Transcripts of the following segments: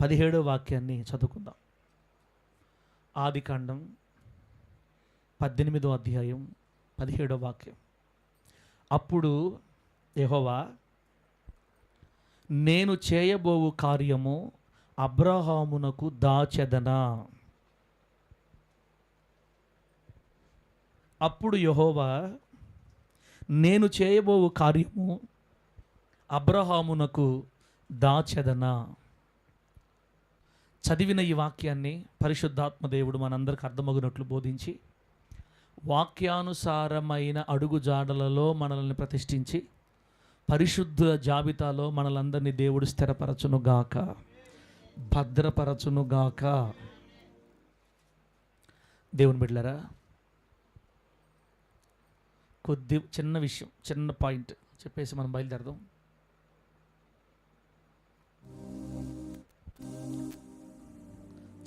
17వ వాక్యాన్ని చదువుకుందాం. ఆదికాండం 18వ అధ్యాయం 17వ వాక్యం. అప్పుడు యెహోవా, నేను చేయబోవు కార్యము అబ్రహామునకు దాచెదనా. అప్పుడు యెహోవా, నేను చేయబోవు కార్యము అబ్రహామునకు దాచెదనా. చదివిన ఈ వాక్యాన్ని పరిశుద్ధాత్మ దేవుడు మనందరికి అర్థమగునట్లు బోధించి, వాక్యానుసారమైన అడుగుజాడలలో మనల్ని ప్రతిష్ఠించి, పరిశుద్ధ జాబితాలో మనలందరినీ దేవుడు స్థిరపరచునుగాక, భద్రపరచునుగాక. దేవుని బిడ్డలారా, చిన్న విషయం, చిన్న పాయింట్ చెప్పేసి మనం బయలుదేరదాం.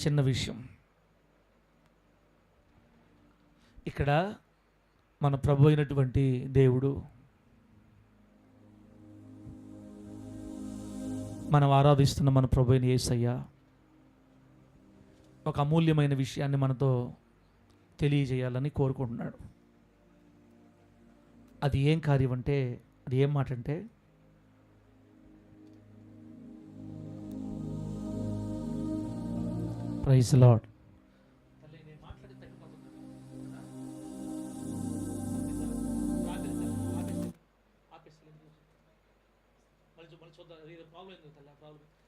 చిన్న విషయం. ఇక్కడ మన ప్రభు అయినటువంటి దేవుడు, మనం ఆరాధిస్తున్న మన ప్రభు అయిన యేసయ్య ఒక అమూల్యమైన విషయాన్ని మనతో తెలియజేయాలని కోరుకుంటున్నాడు. అది ఏం కార్యం అంటే, అది ఏం మాట అంటే, ప్రైజ్ లార్డ్.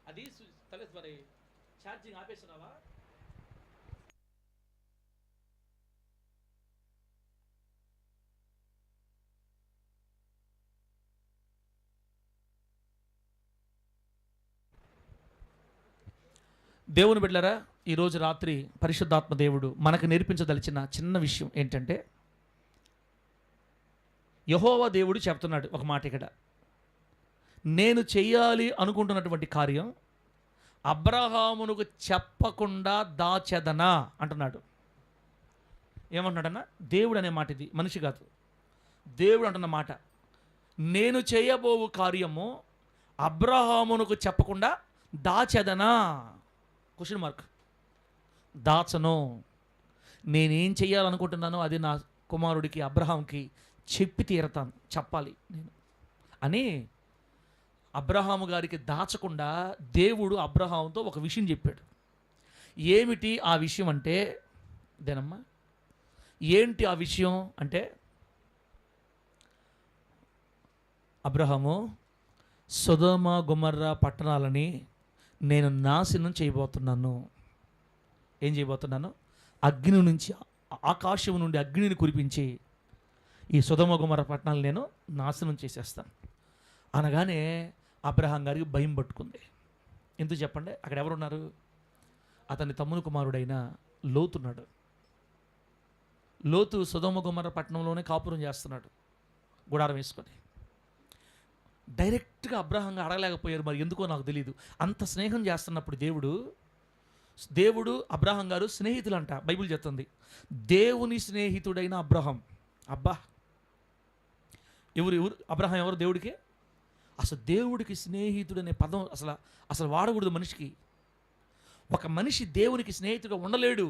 అది తల మరి ఛార్జింగ్ ఆపేస్తున్నావా? దేవుని బిడ్డలారా, ఈరోజు రాత్రి పరిశుద్ధాత్మ దేవుడు మనకు నేర్పించదలిచిన చిన్న విషయం ఏంటంటే, యెహోవా దేవుడు చెప్తున్నాడు ఒక మాట ఇక్కడ, నేను చెయ్యాలి అనుకుంటున్నటువంటి కార్యం అబ్రహామునకు చెప్పకుండా దాచెదనా అంటున్నాడు. ఏమంటున్నాడన్నా? దేవుడు అనే మాట, ఇది మనిషి కాదు, దేవుడు అంటున్న మాట. నేను చేయబోవు కార్యము అబ్రహామునకు చెప్పకుండా దాచెదనా? Question mark. దాచను. నేనేం చేయాలనుకుంటున్నానో అది నా కుమారుడికి అబ్రహాంకి చెప్పి తీరతాను, చెప్పాలి నేను అని అబ్రహాము గారికి దాచకుండా దేవుడు అబ్రహాంతో ఒక విషయం చెప్పాడు. ఏమిటి ఆ విషయం అంటే, దేనమ్మా ఏంటి ఆ విషయం అంటే, అబ్రహాము, సొదొమ గొమొర్రా పట్టణాలని నేను నాశనం చేయబోతున్నాను. ఏం చేయబోతున్నాను? అగ్ని నుంచి, ఆకాశం నుండి అగ్నిని కురిపించి ఈ సొదొమ గొమొర్రా పట్టణాలు నేను నాశనం చేసేస్తాను అనగానే అబ్రహాం గారికి భయం పట్టుకుంది. ఎందుకు చెప్పండి? అక్కడ ఎవరున్నారు? అతని తమ్ముని కుమారుడైన లోతున్నాడు. లోతు సొదొమ గొమొర్రా పట్టణంలోనే కాపురం చేస్తున్నాడు, గుడారం వేసుకొని. డైరెక్ట్గా అబ్రహాంగా అడగలేకపోయారు, మరి ఎందుకో నాకు తెలియదు. అంత స్నేహం చేస్తున్నప్పుడు దేవుడు అబ్రహాం గారు స్నేహితులు అంట బైబిల్ చెప్తుంది. దేవుని స్నేహితుడైన అబ్రహాం. అబ్బా, ఎవరు అబ్రహాం ఎవరు దేవుడికి? అసలు దేవుడికి స్నేహితుడనే పదం అసలు వాడకూడదు మనిషికి. ఒక మనిషి దేవునికి స్నేహితుడు ఉండలేడు.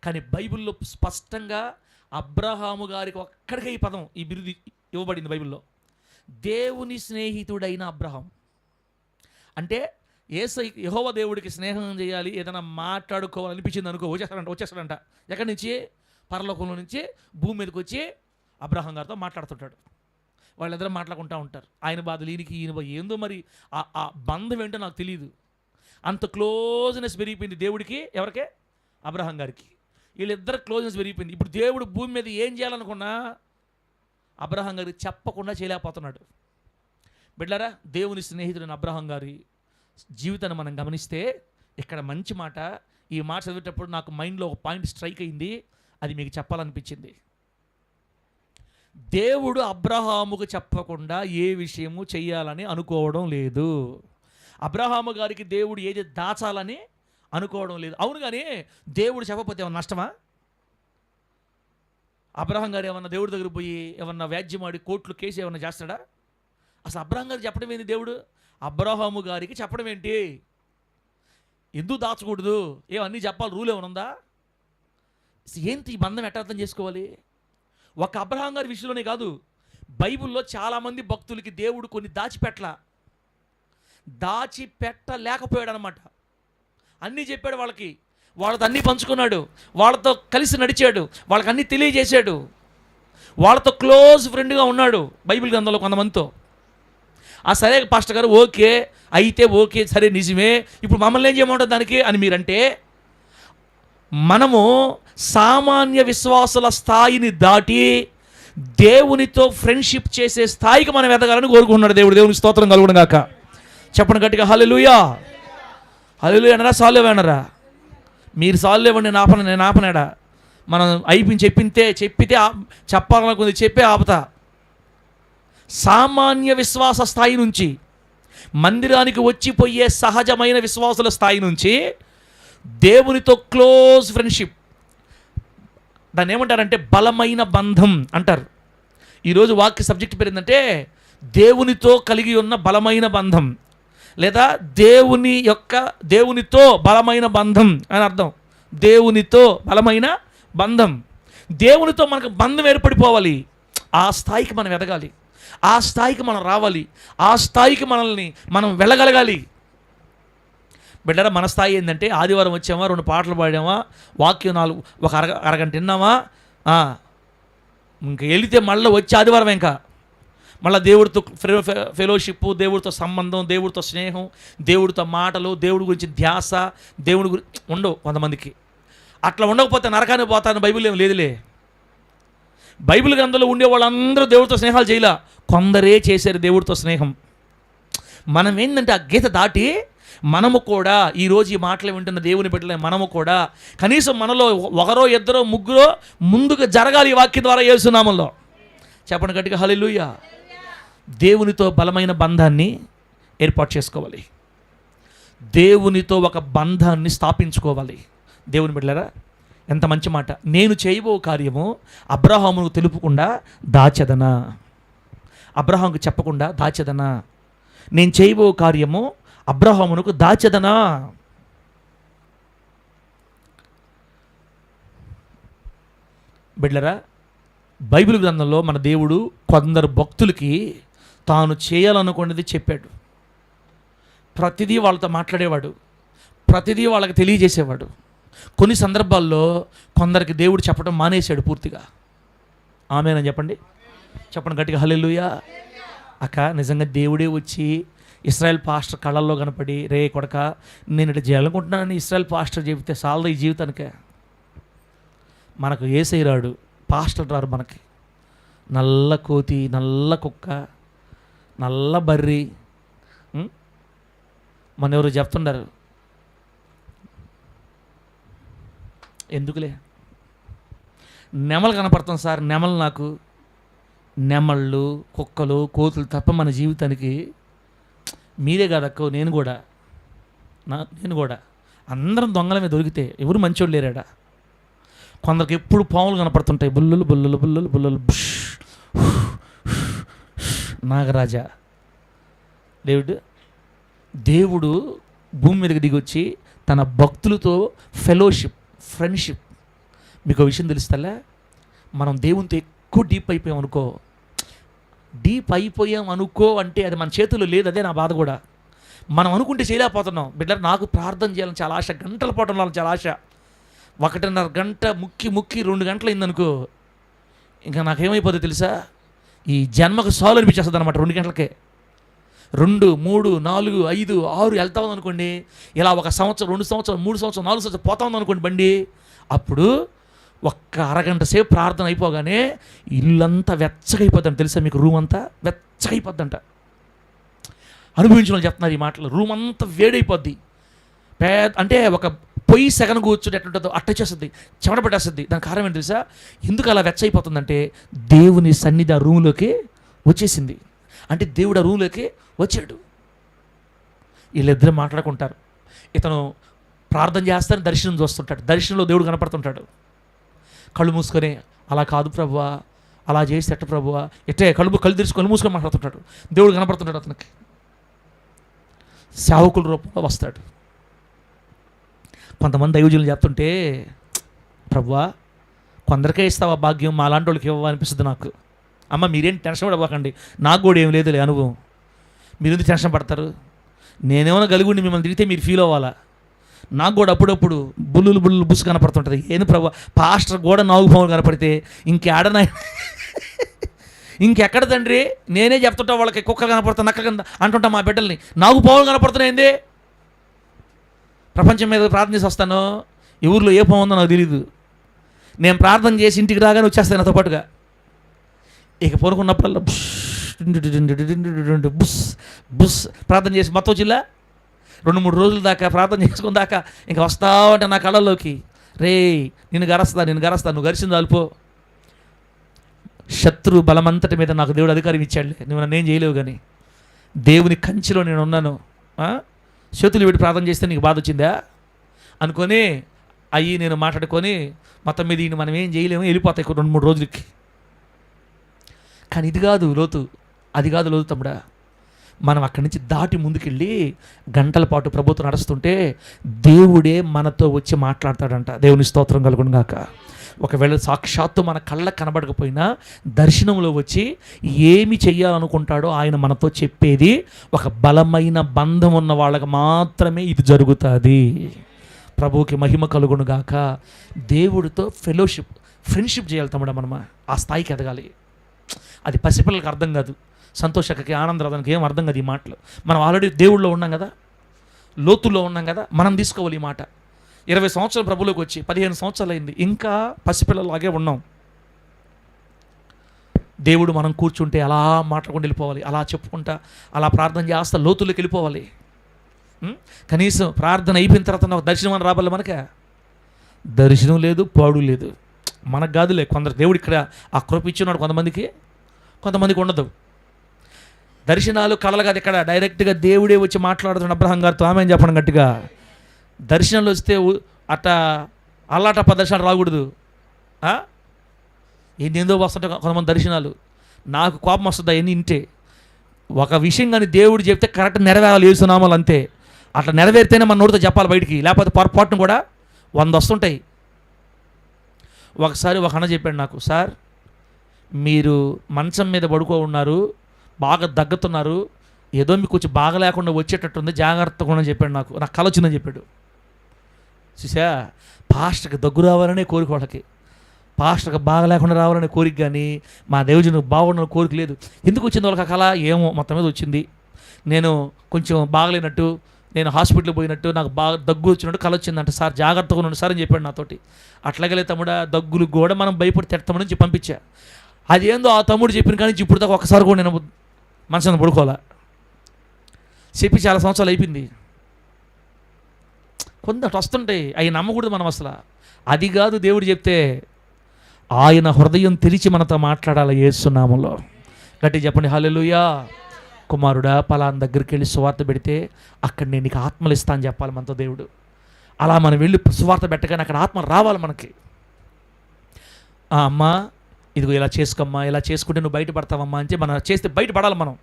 కానీ బైబిల్లో స్పష్టంగా అబ్రహాము గారికి ఒక్కడికే ఈ పదం, ఈ బిరుదు ఇవ్వబడింది బైబిల్లో. దేవుని స్నేహితుడైన అబ్రహాం అంటే యెహోవా దేవుడికి స్నేహం చేయాలి, ఏదైనా మాట్లాడుకోవాలనిపించింది అనుకో, వచ్చేస్తాడంట. ఎక్కడి నుంచి? పరలోకంలో నుంచి భూమి మీదకి వచ్చి అబ్రహాం గారితో మాట్లాడుతుంటాడు. వాళ్ళిద్దరూ మాట్లాడుకుంటూ ఉంటారు. ఆయన బాధలు ఈయన ఏందో మరి ఆ బంధం ఏంటో నాకు తెలియదు. అంత క్లోజ్నెస్ పెరిగిపోయింది దేవుడికి. ఎవరికే? అబ్రహాం గారికి. వీళ్ళిద్దరు క్లోజ్నెస్ పెరిగిపోయింది. ఇప్పుడు దేవుడు భూమి మీద ఏం చేయాలనుకున్నా అబ్రహాం గారికి చెప్పకుండా చేయలేకపోతున్నాడు. బిడ్డలారా, దేవుని స్నేహితుడైన అబ్రహాం గారి జీవితాన్ని మనం గమనిస్తే ఇక్కడ మంచి మాట. ఈ మాట చదివేటప్పుడు నాకు మైండ్లో ఒక పాయింట్ స్ట్రైక్ అయింది, అది మీకు చెప్పాలనిపించింది. దేవుడు అబ్రహాముకు చెప్పకుండా ఏ విషయము చెయ్యాలని అనుకోవడం లేదు. అబ్రహాము గారికి దేవుడు ఏది దాచాలని అనుకోవడం లేదు. అవును, కానీ దేవుడు చెప్పకపోతే ఏమన్నా నష్టమా? అబ్రహాం గారు ఏమన్నా దేవుడి దగ్గర పోయి ఏమన్నా వ్యాజ్యమాడి కోర్టులు కేసు ఏమన్నా చేస్తాడా? అసలు అబ్రహాం గారికి చెప్పడం ఏంటి దేవుడు? అబ్రహాము గారికి చెప్పడం ఏంటి? ఎందుకు దాచకూడదు? ఏమన్నీ చెప్పాలి, రూల్ ఏమైనా ఉందా? ఏంటి ఈ బంధం ఎట్లా అర్థం చేసుకోవాలి? ఒక అబ్రహాం గారి విషయంలోనే కాదు, బైబిల్లో చాలామంది భక్తులకి దేవుడు కొన్ని దాచిపెట్టలేకపోయాడు అనమాట. అన్నీ చెప్పాడు వాళ్ళకి, వాళ్ళతో అన్నీ పంచుకున్నాడు, వాళ్ళతో కలిసి నడిచాడు, వాళ్ళకి అన్నీ తెలియజేశాడు, వాళ్ళతో క్లోజ్ ఫ్రెండ్గా ఉన్నాడు బైబిల్ గ్రంథంలో కొంతమందితో. సరే పాస్టర్ గారు ఓకే, అయితే ఓకే, సరే నిజమే, ఇప్పుడు మమ్మల్ని ఏం చేయమంటారు దానికి అని మీరంటే, మనము సామాన్య విశ్వాసుల స్థాయిని దాటి దేవునితో ఫ్రెండ్షిప్ చేసే స్థాయికి మనం ఎదగాలని కోరుకుంటున్నాడు దేవుడు. దేవునికి స్తోత్రం కలుగును గాక. చెప్పండి గట్టిగా హల్లెలూయా. హల్లెలూయా అనరా, సాల్లేవే అనరా? మీరు సాల్లేవండి, నేను ఆపనాడా? మనం అయిపోయింది చెప్పితే చెప్పాలనుకుంది చెప్పే ఆపుతా. సామాన్య విశ్వాస స్థాయి నుంచి మందిరానికి వచ్చిపోయే సహజమైన విశ్వాసుల స్థాయి నుంచి దేవునితో క్లోజ్ ఫ్రెండ్షిప్, దాన్ని ఏమంటారంటే బలమైన బంధం అంటారు. ఈరోజు వాక్య సబ్జెక్ట్ పేరు ఏంటంటే దేవునితో కలిగి ఉన్న బలమైన బంధం, లేదా దేవునితో బలమైన బంధం అని అర్థం. దేవునితో బలమైన బంధం, దేవునితో మనకు బంధం ఏర్పడిపోవాలి. ఆ స్థాయికి మనం ఎదగాలి, ఆ స్థాయికి మనం రావాలి, ఆ స్థాయికి మనం వెళ్ళగలగాలి. బిడ్డరా, మన స్థాయి ఏంటంటే ఆదివారం వచ్చామా, 2 పాటలు పాడామా, వాక్యం 4 అరగంట విన్నామా, ఇంకా వెళితే మళ్ళీ వచ్చి ఆదివారం ఇంకా మళ్ళీ దేవుడితో ఫెలోషిప్, దేవుడితో సంబంధం, దేవుడితో స్నేహం, దేవుడితో మాటలు, దేవుడి గురించి ధ్యాస, దేవుడి గురించి ఉండవు కొంతమందికి. అట్లా ఉండకపోతే నరకానికి పోతాను బైబిల్ ఏం లేదులే. బైబిల్ గ్రంథంలో ఉండే వాళ్ళందరూ దేవుడితో స్నేహాలు చేయలే, కొందరే చేశారు దేవుడితో స్నేహం. మనం ఏంటంటే ఆ గీత దాటి మనము కూడా ఈరోజు ఈ మాటలు వింటున్న దేవుని బిడ్డలే మనము కూడా కనీసం మనలో 1, 2, 3 ముందుకు జరగాలి ఈ వాక్యం ద్వారా యేసు నామములో. చెప్పండి గట్టిగా హల్లెలూయా. దేవునితో బలమైన బంధాన్ని ఏర్పాటు చేసుకోవాలి, దేవునితో ఒక బంధాన్ని స్థాపించుకోవాలి. దేవుని బిడ్డలారా, ఎంత మంచి మాట. నేను చేయబో కార్యము అబ్రహామును తెలుపకుండా దాచెదనా, అబ్రహాముకు చెప్పకుండా దాచెదనా, నేను చేయబో కార్యము అబ్రహామునకు దాచెదనా. బిడ్డలారా, బైబిల్ గ్రంథంలో మన దేవుడు కొందరు భక్తులకి తాను చేయాలనుకున్నది చెప్పాడు. ప్రతిదీ వాళ్ళతో మాట్లాడేవాడు, ప్రతిదీ వాళ్ళకి తెలియజేసేవాడు. కొన్ని సందర్భాల్లో కొందరికి దేవుడు చెప్పడం మానేశాడు పూర్తిగా. ఆమేనని చెప్పండి, చెప్పండి గట్టిగా హల్లెలూయా. అక్క, నిజంగా దేవుడే వచ్చి ఇశ్రాయేల్ పాస్టర్ కళ్ళల్లో కనపడి, రే కొడక నేను ఇట్లా చేయాలనుకుంటున్నానని ఇశ్రాయేల్ పాస్టర్ చెబితే సాలదు ఈ జీవితానికే. మనకు యేసయ్య రాడు, పాస్టర్ రారు మనకి. నల్ల కోతి, నల్ల కుక్క, నల్ల బర్రి. మన ఎవరు చెప్తున్నారు, ఎందుకులే నెమలు కనపడతాం సార్, నెమలు నాకు నెమళ్ళు, కుక్కలు, కోతులు తప్ప మన జీవితానికి. మీరే కాదక్క, నేను కూడా అందరం దొంగలమే దొరికితే ఎవరు మంచోళ్ళు లేరాడా. కొందరికి ఎప్పుడు పాములు కనపడుతుంటాయి, బుల్లులు బుల్లులు బుల్లులు బుల్లులు. నాగరాజా దేవుడు భూమి మీదకి దిగొచ్చి తన భక్తులతో ఫెలోషిప్, ఫ్రెండ్షిప్. మీకు ఒక విషయం తెలుస్తలే, మనం దేవునితో ఎక్కువ డీప్ అయిపోయాం అనుకో అంటే అది మన చేతుల్లో లేదు. అదే నా బాధ కూడా. మనం అనుకుంటే చేయలేకపోతున్నాం. బిడ్డ, నాకు ప్రార్థన చేయాలని చాలా ఆశ, గంటల పాటు ఉండాలని చాలా ఆశ. 1.5 గంట ముక్కి 2 గంటలు అయిందనుకో, ఇంకా నాకేమైపోతుంది తెలుసా, ఈ జన్మకు సాలు అనిపించేస్తుంది అనమాట. 2 గంటలకే 2, 3, 4, 5, 6 వెళ్తా ఉందనుకోండి. ఇలా 1 సంవత్సరం, 2 సంవత్సరం, 3 సంవత్సరం, 4 సంవత్సరం పోతా ఉందనుకోండి బండి. అప్పుడు 1 అరగంట సేపు ప్రార్థన అయిపోగానే ఇల్లంతా వెచ్చగైపోద్దంట. తెలుసా మీకు, రూమ్ అంతా వెచ్చగైపోద్దంట. అనుభవించిన వాళ్ళు చెప్తున్నారు ఈ మాటలు. రూమ్ అంతా వేడైపోద్ది. అంటే ఒక పొయ్యి సెగన కూర్చుంటే ఎట్లుంటుందో అట్ట చేస్తుంది, చెమట పట్టేస్తుంది. దాని కారణం ఏంటి తెలుసా? ఎందుకు అలా వెచ్చైపోతుందంటే దేవుని సన్నిధి ఆ రూమ్లోకి వచ్చేసింది. అంటే దేవుడు ఆ రూమ్లోకి వచ్చాడు. వీళ్ళిద్దరు మాట్లాడుకుంటారు. ఇతను ప్రార్థన చేస్తాను, దర్శనం చూస్తుంటాడు. దర్శనంలో దేవుడు కనపడుతుంటాడు. కళ్ళు మూసుకొని, అలా కాదు ప్రభువా, అలా చేసి ఎట్ట ప్రభువా, ఎట్టే కళ్ళు తెరుచుకొని కళ్ళు మూసుకొని మాట్లాడుతుంటాడు. దేవుడు కనపడుతుంటాడు. అతనికి సేవకుల రూపంలో వస్తాడు. కొంతమంది దైవజనులు చెప్తుంటే, ప్రభువా కొందరికే ఇస్తావా భాగ్యం, మా లాంటి వాళ్ళకి ఇవ్వవా అనిపిస్తుంది నాకు. అమ్మ మీరేం టెన్షన్ పడబాకండి, నాకు కూడా ఏం లేదులే అనుభవం, మీరు ఎందుకు టెన్షన్ పడతారు? నేనేమైనా గలుగుండి మిమ్మల్ని తిరిగితే మీరు ఫీల్ అవ్వాలా? నాకు కూడా అప్పుడప్పుడు బుల్లులు బుస్సు కనపడుతుంటుంది. ఏంది ప్రభు, పాస్టర్ కూడా నాగు పాములు కనపడితే ఇంకేడనా ఇంకెక్కడ తండ్రి? నేనే చెప్తుంటా వాళ్ళకి, కుక్కలు కనపడుతుంది నక్కలు అంటుంటా మా బిడ్డల్ని, నాగు పాములు కనపడుతున్నాయింది. ప్రపంచం మీద ప్రార్థన చేసి వస్తాను, ఈ ఊర్లో ఏ పాము ఉందో నాకు తెలీదు. నేను ప్రార్థన చేసి ఇంటికి రాగానే వచ్చేస్తాను నాతో పాటుగా. ఇక పడుకున్నప్పుడల్లా బుస్ బుస్ ప్రార్థన చేసి మొత్తం జిల్లా 2-3 రోజుల దాకా ప్రార్థన చేసుకున్న దాకా ఇంకా వస్తా ఉంటే నా కళ్ళల్లోకి, రే నేను గరస్తా నువ్వు గరిచింది అల్పో. శత్రు బలమంతటి మీద నాకు దేవుడు అధికారం ఇచ్చాడులే, నువ్వు నన్నేం చేయలేవు. కానీ దేవుని కంచిలో నేను ఉన్నాను. చేతులు పెట్టి ప్రార్థన చేస్తే నీకు బాధ వచ్చిందా అనుకొని అయ్యి నేను మాట్లాడుకొని మొత్తం మీద ఈయన మనం ఏం చేయలేము, వెళ్ళిపోతాయి 2-3 రోజులకి. కానీ ఇది కాదు లోతు, అది కాదు లోతు తమ్ముడా. మనం అక్కడి నుంచి దాటి ముందుకెళ్ళి గంటల పాటు ప్రభుత్వం నడుస్తుంటే దేవుడే మనతో వచ్చి మాట్లాడతాడంట. దేవుని స్తోత్రం కలుగును గాక. ఒకవేళ సాక్షాత్తు మన కళ్ళకు కనబడకపోయినా దర్శనంలో వచ్చి ఏమి చెయ్యాలనుకుంటాడో ఆయన మనతో చెప్పేది. ఒక బలమైన బంధం ఉన్న వాళ్ళకి మాత్రమే ఇది జరుగుతుంది. ప్రభువుకి మహిమ కలుగును గాక. దేవుడితో ఫ్రెండ్షిప్ చేయాలి తమ్ముడా. మనం ఆ స్థాయికి ఎదగాలి. అది పసిపిల్లలకి అర్థం కాదు, సంతోషకి ఆనందరాదానికి ఏం అర్థం కాదు ఈ మాటలు. మనం ఆల్రెడీ దేవుళ్ళలో ఉన్నాం కదా, లోతుల్లో ఉన్నాం కదా, మనం తీసుకోవాలి ఈ మాట. 20 సంవత్సరాలు ప్రభులోకి వచ్చి 15 సంవత్సరాలు అయింది, ఇంకా పసిపిల్లలాగే ఉన్నాం. దేవుడు మనం కూర్చుంటే అలా మాట్లాడుకుంటూ వెళ్ళిపోవాలి, అలా చెప్పుకుంటా అలా ప్రార్థన చేస్తా లోతుల్లోకి వెళ్ళిపోవాలి. కనీసం ప్రార్థన అయిపోయిన తర్వాత ఒక దర్శనం అని రాబల్ల. మనకే దర్శనం లేదు, పాడు లేదు. మనకు కాదులే, కొందరు దేవుడు ఇక్కడ ఆ కృప ఇచ్చినాడు, కొంతమందికి ఉండదు. దర్శనాలు కళలు కాదు, ఇక్కడ డైరెక్ట్గా దేవుడే వచ్చి మాట్లాడుతున్నాడు అబ్రహాం గారితో. ఆమె చెప్పడం గట్టిగా. దర్శనాలు వస్తే అట్ట అల్లాటప్ప దర్శనాలు రాకూడదు. ఏందేందో వస్తుంటే కొంతమంది దర్శనాలు, నాకు కోపం వస్తుంది అవన్నీ ఇంటే. ఒక విషయం కానీ దేవుడు చెప్తే కరెక్ట్ నెరవేరాలి, యేసునామాలు అంతే. అట్లా నెరవేరితేనే మన నోటితో చెప్పాలి బయటికి, లేకపోతే పొరపాటును కూడా 100 వస్తుంటాయి. ఒకసారి ఒక అన్న చెప్పాడు నాకు, సార్ మీరు మంచం మీద పడుకో ఉన్నారు, బాగా దగ్గుతున్నారు, ఏదో మీకు కొంచెం బాగా లేకుండా వచ్చేటట్టుంది, జాగ్రత్తగా ఉండని చెప్పాడు. నాకు కల వచ్చిందని చెప్పాడు. చూసా, పాస్టర్కి దగ్గు రావాలనే కోరిక, వాళ్ళకి పాస్టర్కి బాగా లేకుండా రావాలనే కోరిక, కానీ మా దేవుజనుకు బాగుండాలని కోరిక లేదు. ఎందుకు వచ్చింది వాళ్ళకి ఆ కళ ఏమో మొత్తం మీద వచ్చింది. నేను కొంచెం బాగలేనట్టు, నేను హాస్పిటల్కి పోయినట్టు, నాకు బాగా దగ్గు వచ్చినట్టు కళ వచ్చిందంట. సార్ జాగ్రత్తగా ఉండండి సార్ అని చెప్పాడు నాతోటి. అట్లాగే తమ్ముడా, దగ్గులు కూడా మనం భయపడి తిడతామని చెప్పి పంపించా. అదేందో ఆ తమ్ముడు చెప్పిన కానీ ఇప్పుడు దాకా ఒక్కసారి కూడా నేను మనసును పడుకోవాలా. చెప్పి చాలా సంవత్సరాలు అయిపోయింది. కొంత వస్తుంటాయి, అవి నమ్మకూడదు మనం అసలు. అది కాదు దేవుడు చెప్తే, ఆయన హృదయం తెరిచి మనతో మాట్లాడాలి యేసునామములో. గట్టి చెప్పండి హల్లెలూయా. కుమారుడా పలానా దగ్గరికి వెళ్ళి సువార్త పెడితే అక్కడ నేను నీకు ఆత్మలు ఇస్తా అని చెప్పాలి మనతో దేవుడు. అలా మనం వెళ్ళి సువార్త పెట్టగానే అక్కడ ఆత్మ రావాలి మనకి. అమ్మా ఇదిగో ఇలా చేసుకోమ్మా, ఇలా చేసుకుంటే నువ్వు బయటపడతావమ్మా అంటే మనం చేస్తే బయటపడాలి మనం.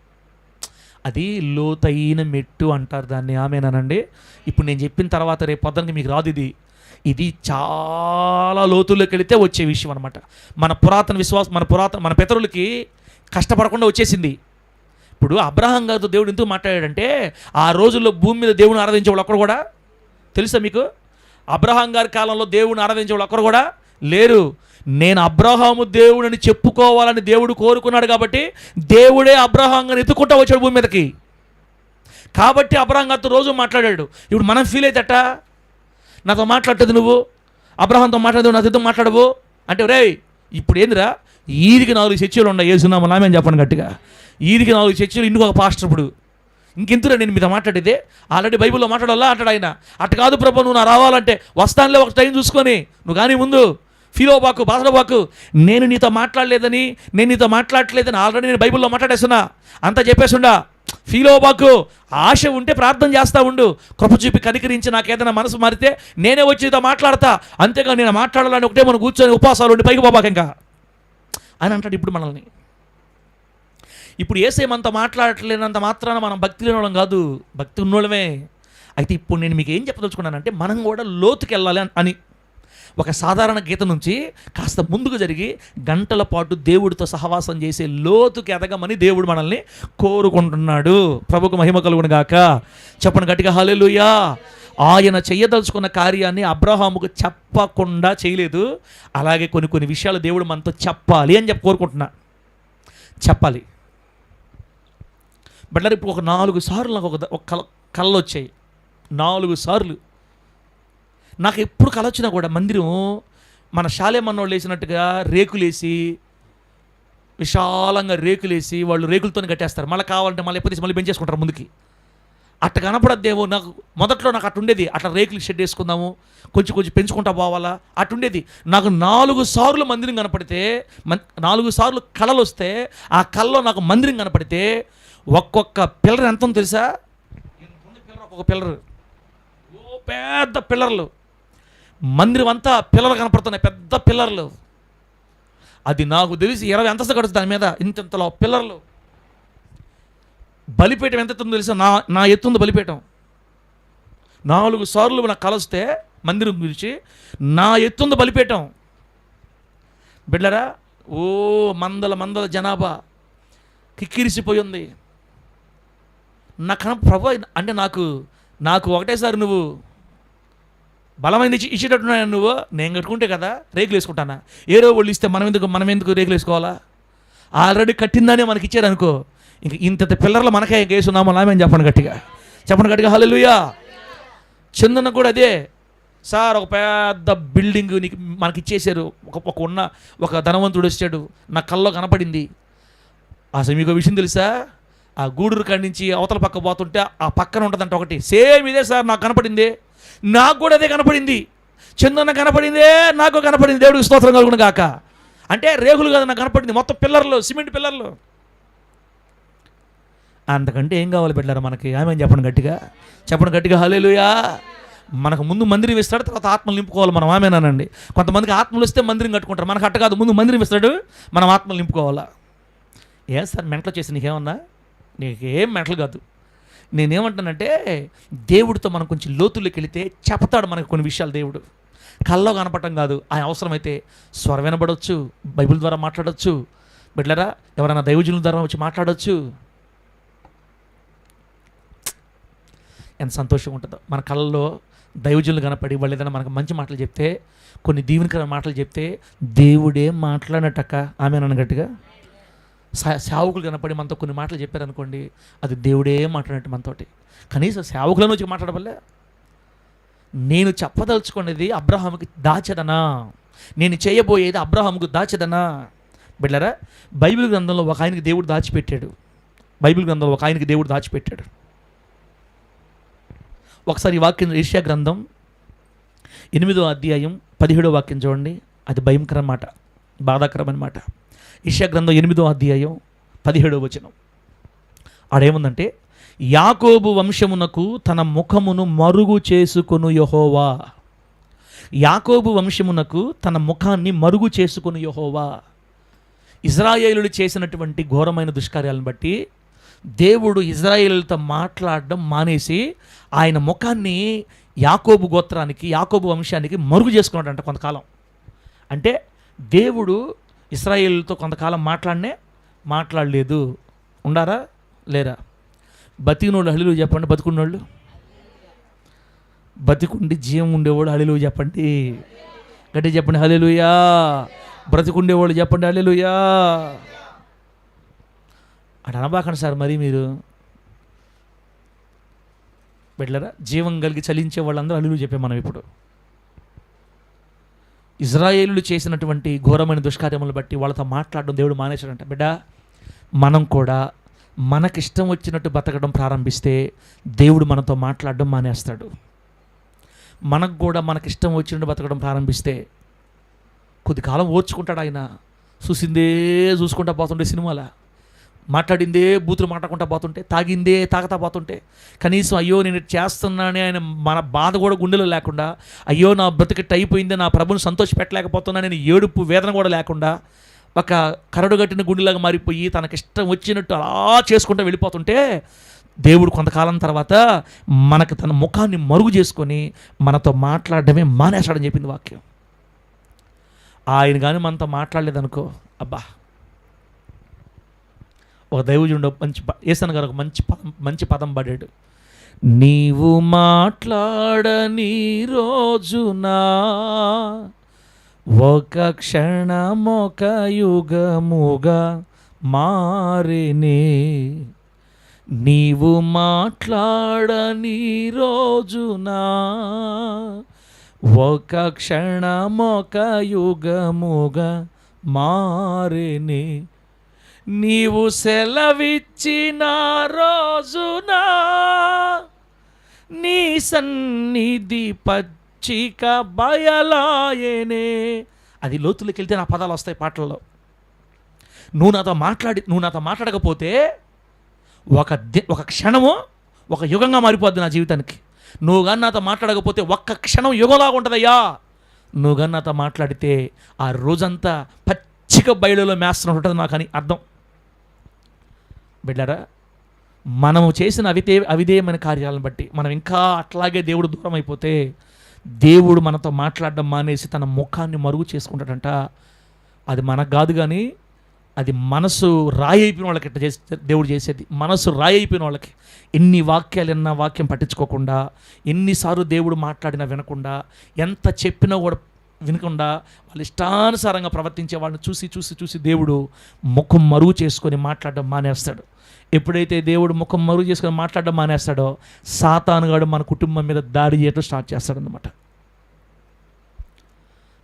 అది లోతైన మెట్టు అంటారు దాన్ని. ఆమేనండి. ఇప్పుడు నేను చెప్పిన తర్వాత రేపు పొద్దునకి మీకు రాదు. ఇది చాలా లోతుల్లోకి వెళితే వచ్చే విషయం అనమాట. మన పురాతన విశ్వాసం, మన పితరులకి కష్టపడకుండా వచ్చేసింది. ఇప్పుడు అబ్రహాం గారితో దేవుడు ఎందుకు మాట్లాడాడంటే, ఆ రోజుల్లో భూమి మీద దేవుని ఆరాధించే వాళ్ళు ఒక్కరు కూడా తెలుసా మీకు? అబ్రహాం గారి కాలంలో దేవుని ఆరాధించే వాళ్ళు ఒక్కరు కూడా లేరు. నేను అబ్రహాము దేవుడిని చెప్పుకోవాలని దేవుడు కోరుకున్నాడు కాబట్టి దేవుడే అబ్రహాం గారిని ఎత్తుకుంటా వచ్చాడు భూమి మీదకి. కాబట్టి అబ్రహాం గారితో రోజు మాట్లాడాడు. ఇప్పుడు మనం ఫీల్ అవుతట, నాతో మాట్లాడుతుంది నువ్వు, అబ్రహాంతో మాట్లాడదు నాతో మాట్లాడవు అంటే, రే ఇప్పుడు ఏందిరా, ఈదికి 4 చర్చలు ఉన్నాయి యేసునామములో నామని చెప్పండి గట్టిగా. ఈదికి 4 చర్చలు, ఇందుకు ఒక పాస్టర్. ఇప్పుడు ఇంకెంతురా నేను మీతో మాట్లాడేదే, ఆల్రెడీ బైబిల్లో మాట్లాడాలా అంటాడు ఆయన. అటు కాదు ప్రభు, నువ్వు నా రావాలంటే వస్తానులే, ఒక టైం చూసుకొని నువ్వు కానీ ముందు ఫీల్ అవ్వబాకు, బాధపడబాకు. నేను నీతో మాట్లాడట్లేదని ఆల్రెడీ నేను బైబిల్లో మాట్లాడేస్తున్నా, అంతా చెప్పేస్తుండా. ఫీల్ అవ్వబాకు. ఆశ ఉంటే ప్రార్థన చేస్తూ ఉండు, కృప చూపి కనికరించి నాకేదైనా మనసు మారితే నేనే వచ్చి నీతో మాట్లాడతా, అంతేగా నేను మాట్లాడాలని ఒకటే మనం కూర్చొని ఉపవాసాలు ఉండి పైకి పోబాక ఇంకా అని అంటాడు ఇప్పుడు మనల్ని. ఇప్పుడు యేసేమంత మాట్లాడట్లేనంత మాత్రాన మనం భక్తి లేనోళ్ళం కాదు, భక్తి ఉన్నోళ్ళమే. అయితే ఇప్పుడు నేను మీకు ఏం చెప్పదలుచుకున్నానంటే, మనం కూడా లోతుకి వెళ్ళాలి అని. ఒక సాధారణ గీత నుంచి కాస్త ముందుకు జరిగి గంటల పాటు దేవుడితో సహవాసం చేసే లోతుకి ఎదగమని దేవుడు మనల్ని కోరుకుంటున్నాడు. ప్రభుకు మహిమ కలుగును గాక. చెప్పండి గట్టిగా హల్లెలూయా. ఆయన చెయ్యదలుచుకున్న కార్యాన్ని అబ్రహాముకు చెప్పకుండా చేయలేదు. అలాగే కొన్ని విషయాలు దేవుడు మనతో చెప్పాలి అని కోరుకుంటున్నా. చెప్పాలి బట్లర్. ఇప్పుడు ఒక 4 సార్లు నాకు ఒక కళ్ళు వచ్చాయి. 4 సార్లు నాకు ఎప్పుడు కళ వచ్చినా కూడా మందిరం మన శాలేమన్నోళ్ళు వేసినట్టుగా రేకులేసి, విశాలంగా రేకులేసి వాళ్ళు రేకులతో కట్టేస్తారు. మళ్ళీ కావాలంటే మళ్ళీ ఎప్పుడు మళ్ళీ పెంచేసుకుంటారు ముందుకి. అట్ట కనపడద్దేమో నాకు. మొదట్లో నాకు అట్టుండేది, అట్లా రేకులు షెడ్ వేసుకుందాము, కొంచెం పెంచుకుంటా పోవాలా అట్టుండేది. నాకు 4 సార్లు మందిరం కనపడితే, 4 సార్లు కళలు వస్తే, ఆ కళలో నాకు మందిరం కనపడితే ఒక్కొక్క పిల్లర్ ఎంత ఉందో తెలుసా? ఒక్కొక్క పిల్లర్, పెద్ద పిల్లర్లు. మందిరం అంతా పిల్లలు కనపడుతున్నాయి, పెద్ద పిల్లర్లు. అది నాకు తెలిసి 20 అంతస్తు కడుతుంది దాని మీద, ఇంతలో పిల్లర్లు. బలిపీఠం ఎంత ఎత్తుందో తెలుసా? నా ఎత్తుంది బలిపీఠం. 4 సార్లు నాకు కలిస్తే మందిరం గురించి నా ఎత్తుంది బలిపీఠం. బిడ్డరా, ఓ మందల జనాభా కిక్కిరిసిపోయి ఉంది. నాకు ప్రభు అంటే నాకు ఒకటేసారి నువ్వు బలమైంది ఇచ్చేటట్టున్నాను. నువ్వు నేను కట్టుకుంటే కదా రేకులు వేసుకుంటానా? ఏరో వాళ్ళు ఇస్తే మనం ఎందుకు రేకులు వేసుకోవాలా? ఆల్రెడీ కట్టిందానే మనకి ఇచ్చారు అనుకో, ఇంక ఇంత పిల్లర్లు మనకే వేసున్నామో నామేం చెప్పండి గట్టిగా హల్లెలూయా. చందన కూడా అదే సార్, ఒక పెద్ద బిల్డింగ్ నీకు మనకి ఇచ్చేశారు. ఒక ధనవంతుడు వచ్చాడు, నా కల్లో కనపడింది. అసలు మీకు విషయం తెలుసా? ఆ గూడూరు కాడి నుంచి అవతల పక్క పోతుంటే ఆ పక్కన ఉంటుందంట ఒకటి, సేమ్ ఇదే సార్ నాకు కనపడింది. నాకు కూడా అదే కనపడింది. చందన కనపడిందే, నాకు కనపడింది. దేవుడికి స్తోత్రం కలుగును గాక. అంటే రేకులు కాదు నాకు కనపడింది, మొత్తం పిల్లర్లు, సిమెంట్ పిల్లర్లు. అంతకంటే ఏం కావాలి బిడ్డలారా మనకి? ఆమె చెప్పండి గట్టిగా హల్లెలూయా. మనకు ముందు మందిరం ఇస్తాడు, తర్వాత ఆత్మలు నింపుకోవాలి మనం. ఆమెనానండి. కొంతమందికి ఆత్మలు వస్తే మందిరం కట్టుకుంటారు, మనకు అట్ట కాదు. ముందు మందిరం ఇస్తాడు, మనం ఆత్మలు నింపుకోవాలా. ఏం సార్ మెంటలు చేసి నీకేమన్నా? నీకేం మెంటలు కాదు. నేనేమంటానంటే, దేవుడితో మనం కొంచెం లోతుల్లోకి వెళితే చెప్తాడు మనకు కొన్ని విషయాలు. దేవుడు కల్లో కనపడటం కాదు, ఆయన అవసరమైతే స్వరం వినబడవచ్చు, బైబిల్ ద్వారా మాట్లాడవచ్చు. బిడ్డలారా, ఎవరైనా దైవజనుల ద్వారా వచ్చి మాట్లాడవచ్చు. ఎంత సంతోషంగా ఉంటుందో మన కళ్ళలో దైవజనులు కనపడి వాళ్ళు ఏదైనా మనకు మంచి మాటలు చెప్తే, కొన్ని దీవెనకర మాటలు చెప్తే, దేవుడే మాట్లాడినట్టక్క. ఆమె నన్ను గట్టిగా. సేవకులు కనపడి మనతో కొన్ని మాటలు చెప్పారనుకోండి, అది దేవుడే మాట్లాడినట్టు మనతోటి. కనీసం సేవకులను వచ్చి మాట్లాడవల్లే. నేను చెప్పదలుచుకునేది అబ్రహాముకి దాచెదనా, నేను చేయబోయేది అబ్రహాముకు దాచెదనా. బిడ్డలారా, బైబిల్ గ్రంథంలో ఒక ఆయనకి దేవుడు దాచిపెట్టాడు. ఒకసారి ఈ వాక్యం యెషయా గ్రంథం 8వ అధ్యాయం 17వ వాక్యం చూడండి. అది భయంకరమైన మాట, బాధాకరమైన మాట. యెషయా గ్రంథం 8వ అధ్యాయం 17వ వచనం. ఆడేముందంటే, యాకోబు వంశమునకు తన ముఖమును మరుగు చేసుకొను యెహోవా. యాకోబు వంశమునకు తన ముఖాన్ని మరుగు చేసుకొను యెహోవా. ఇజ్రాయేలులు చేసినటువంటి ఘోరమైన దుష్కార్యాలను బట్టి దేవుడు ఇజ్రాయేలులతో మాట్లాడడం మానేసి ఆయన ముఖాన్ని యాకోబు గోత్రానికి, యాకోబు వంశానికి మరుగు చేసుకున్నాడంట కొంతకాలం. అంటే దేవుడు ఇశ్రాయేలుతో కొంతకాలం మాట్లాడలేదు. ఉండారా లేరా? బతికినోళ్ళు హల్లెలూయా చెప్పండి. బతుకున్నోళ్ళు, బతికుండి జీవం ఉండేవాడు హల్లెలూయా చెప్పండి. గట్టిగా చెప్పండి హల్లెలూయా. బ్రతికుండేవాళ్ళు చెప్పండి హల్లెలూయా. అటు అనబాకండి సార్ మరి మీరు. బిడ్డలారా, జీవం కలిగి చలించే వాళ్ళందరూ హల్లెలూయా చెప్పే మనం ఇప్పుడు. ఇజ్రాయేలులు చేసినటువంటి ఘోరమైన దుష్కార్యములను బట్టి వాళ్ళతో మాట్లాడడం దేవుడు మానేశాడంట. బిడ్డ, మనం కూడా మనకిష్టం వచ్చినట్టు బతకడం ప్రారంభిస్తే దేవుడు మనతో మాట్లాడడం మానేస్తాడు. మనకు కూడా మనకిష్టం వచ్చినట్టు బతకడం ప్రారంభిస్తే కొద్ది కాలం ఓర్చుకుంటాడు ఆయన. చూసిందే చూసుకుంటా పోతుంటే, సినిమాల మాట్లాడిందే బూతులు మాట్లాడుకుంటా పోతుంటే, తాగిందే తాగతా పోతుంటే, కనీసం అయ్యో నేను చేస్తున్నానే ఆయన మన బాధ కూడా గుండెలో లేకుండా, అయ్యో నా బ్రతికిట్టు అయిపోయిందే, నా ప్రభుని సంతోష పెట్టలేకపోతున్నా నేను ఏడుపు వేదన కూడా లేకుండా ఒక కరడుగట్టిన గుండెలాగా మారిపోయి తనకిష్టం వచ్చినట్టు అలా చేసుకుంటూ వెళ్ళిపోతుంటే దేవుడు కొంతకాలం తర్వాత మనకు తన ముఖాన్ని మరుగు చేసుకొని మనతో మాట్లాడడమే మానేశాడని చెప్పింది వాక్యం. ఆయన కానీ మనతో మాట్లాడలేదనుకో, అబ్బా. ఒక దైవజనుడు యేసన్న గారు ఒక మంచి పదం పడాడు. నీవు మాట్లాడని రోజునా ఒక క్షణమొక యుగముగా మారినే. నీవు మాట్లాడని రోజునా ఒక క్షణమొక యుగముగా మారినే. నీవు సెలవిచ్చిన రోజునా నీ సన్నిధి పచ్చిక బయలాయనే. అది లోతులోకి వెళ్తే నా పదాలు వస్తాయి పాటల్లో. నువ్వు నాతో మాట్లాడకపోతే ఒక క్షణము ఒక యుగంగా మారిపోద్ది నా జీవితానికి. నువ్వు కానీ నాతో మాట్లాడకపోతే ఒక్క క్షణం యుగంలాగా ఉంటుందయ్యా. నువ్వు కానీ నాతో మాట్లాడితే ఆ రోజంతా పచ్చిక బయలులో మేస్తున్నట్టు నాకు అని అర్థం. బిడ్డారా, మనము చేసిన అవిధేయమైన కార్యాలను బట్టి మనం ఇంకా అట్లాగే దేవుడు దూరం అయిపోతే దేవుడు మనతో మాట్లాడడం మానేసి తన ముఖాన్ని మరుగు చేసుకుంటాడంట. అది మనకు కాదు, కానీ అది మనసు రాయి అయిపోయిన వాళ్ళకి ఇట్లా దేవుడు చేసేది. మనసు రాయి అయిపోయిన వాళ్ళకి ఎన్ని వాక్యాలు ఎన్న వాక్యం పట్టించుకోకుండా, ఎన్నిసార్లు దేవుడు మాట్లాడినా వినకుండా, ఎంత చెప్పినా కూడా వినకుండా వాళ్ళు ఇష్టానుసారంగా ప్రవర్తించే వాళ్ళని చూసి చూసి చూసి దేవుడు ముఖం మరుగు చేసుకొని మాట్లాడడం మానేస్తాడు. ఎప్పుడైతే దేవుడు ముఖం మరుగు చేసుకొని మాట్లాడడం మానేస్తాడో సాతానుగాడు మన కుటుంబం మీద దాడి చేయడం స్టార్ట్ చేస్తాడనమాట.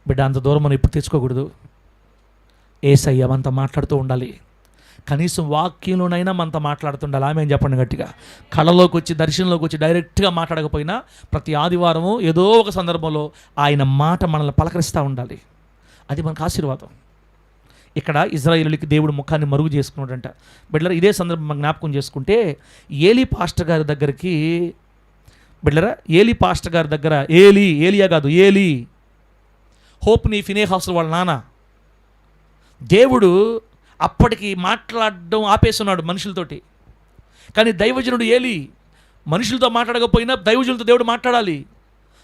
బిడ్డ, అంత దూరం మనం ఎప్పుడు తెచ్చుకోకూడదు. యేసయ్య మనతో మాట్లాడుతూ ఉండాలి. కనీసం వాక్యంలోనైనా మనతో మాట్లాడుతుండాలి. ఆమె చెప్పండి గట్టిగా. కళలోకి వచ్చి దర్శనంలోకి వచ్చి డైరెక్ట్గా మాట్లాడకపోయినా ప్రతి ఆదివారము ఏదో ఒక సందర్భంలో ఆయన మాట మనల్ని పలకరిస్తూ ఉండాలి. అది మనకు ఆశీర్వాదం. ఇక్కడ ఇజ్రాయేలుకి దేవుడు ముఖాన్ని మరుగు చేసుకున్నాడంట. బిడ్డలరా, ఇదే సందర్భం జ్ఞాపకం చేసుకుంటే ఏలీ పాస్టర్ గారి దగ్గరికి, బిడ్డలరా, ఏలీ పాస్టర్ గారి దగ్గర ఏలియా కాదు, ఏలీ హోప్ని ఫినేహాసు వాళ్ళ నాన్న. దేవుడు అప్పటికి మాట్లాడడం ఆపేస్తున్నాడు మనుషులతోటి. కానీ దైవజనుడు ఏలీ మనుషులతో మాట్లాడకపోయినా దైవజనులతో దేవుడు మాట్లాడాలి.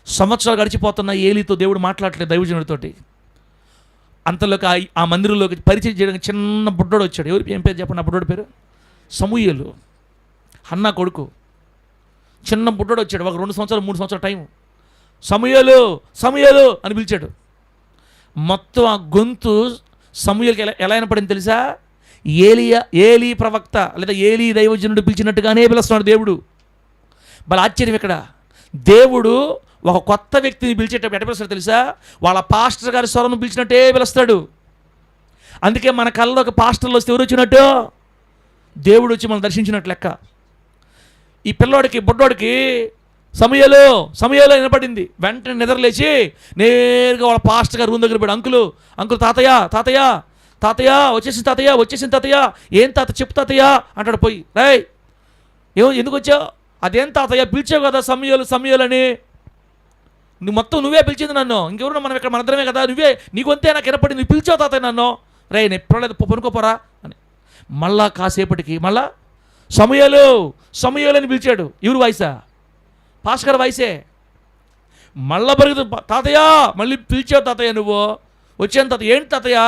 సంవత్సరాలు గడిచిపోతున్న ఏలీతో దేవుడు మాట్లాడలేదు దైవజనుడితోటి. అంతలోకి ఆ మందిరంలోకి పరిచయం చేయడానికి చిన్న బుడ్డోడు వచ్చాడు. ఏం పేరు చెప్పండి? ఆ బుడ్డోడు పేరు సమూయేలు, హన్నా కొడుకు. చిన్న బుడ్డోడు వచ్చాడు, ఒక 2 సంవత్సరాలు 3 సంవత్సరాల టైం. సమూయేలు సమూయేలు అని పిలిచాడు. మొత్తం ఆ గొంతు సమూయేలుకి ఎలా వినపడింది తెలుసా? ఏలీ ప్రవక్త లేదా ఏలీ దైవజనుడు పిలిచినట్టుగానే పిలుస్తున్నాడు దేవుడు. వాళ్ళ ఆశ్చర్యం ఇక్కడ. దేవుడు ఒక కొత్త వ్యక్తిని పిలిచేటప్పుడు ఎట్ట పిలుస్తాడు తెలుసా? వాళ్ళ పాస్టర్ గారి స్వరం పిలిచినట్టే పిలుస్తాడు. అందుకే మన కళ్ళలో ఒక పాస్టర్లు వస్తే ఎవరు వచ్చినట్టు? దేవుడు వచ్చి మనం దర్శించినట్టు లెక్క. ఈ పిల్లోడికి బుడ్డోడికి సమయాలు వినపడింది. వెంటనే నిద్రలేచి నేరుగా వాళ్ళ పాస్టర్ గారు రూమ్ దగ్గర పోయాడు. అంకుల్ తాతయ్య వచ్చేసింది తాతయ్య. ఏం తాత చెప్పు తాతయ్య అంటాడు. పోయి రాయ్ ఎందుకు వచ్చావు? అదేం తాతయ్య పిలిచావు కదా సమయాలు అని. నువ్వే పిలిచింది నన్ను, ఇంకెవరు మనం ఇక్కడ మనందరమే కదా, నీకొంతే నాకు వినపడింది, నువ్వు పిలిచావు తాతయ్య నన్ను. రే నేను ఎప్పుడలేదు పనుకోపోరా అని. మళ్ళా కాసేపటికి మళ్ళా సమయాలు అని పిలిచాడు. ఎవరు వాయిసా? పాస్కర్ వాయిసే. మళ్ళా పరిగెత్తు, తాతయ్య మళ్ళీ పిలిచావు తాతయ్య, నువ్వు వచ్చాను తాతయ్య. ఏంటి తాతయ్య?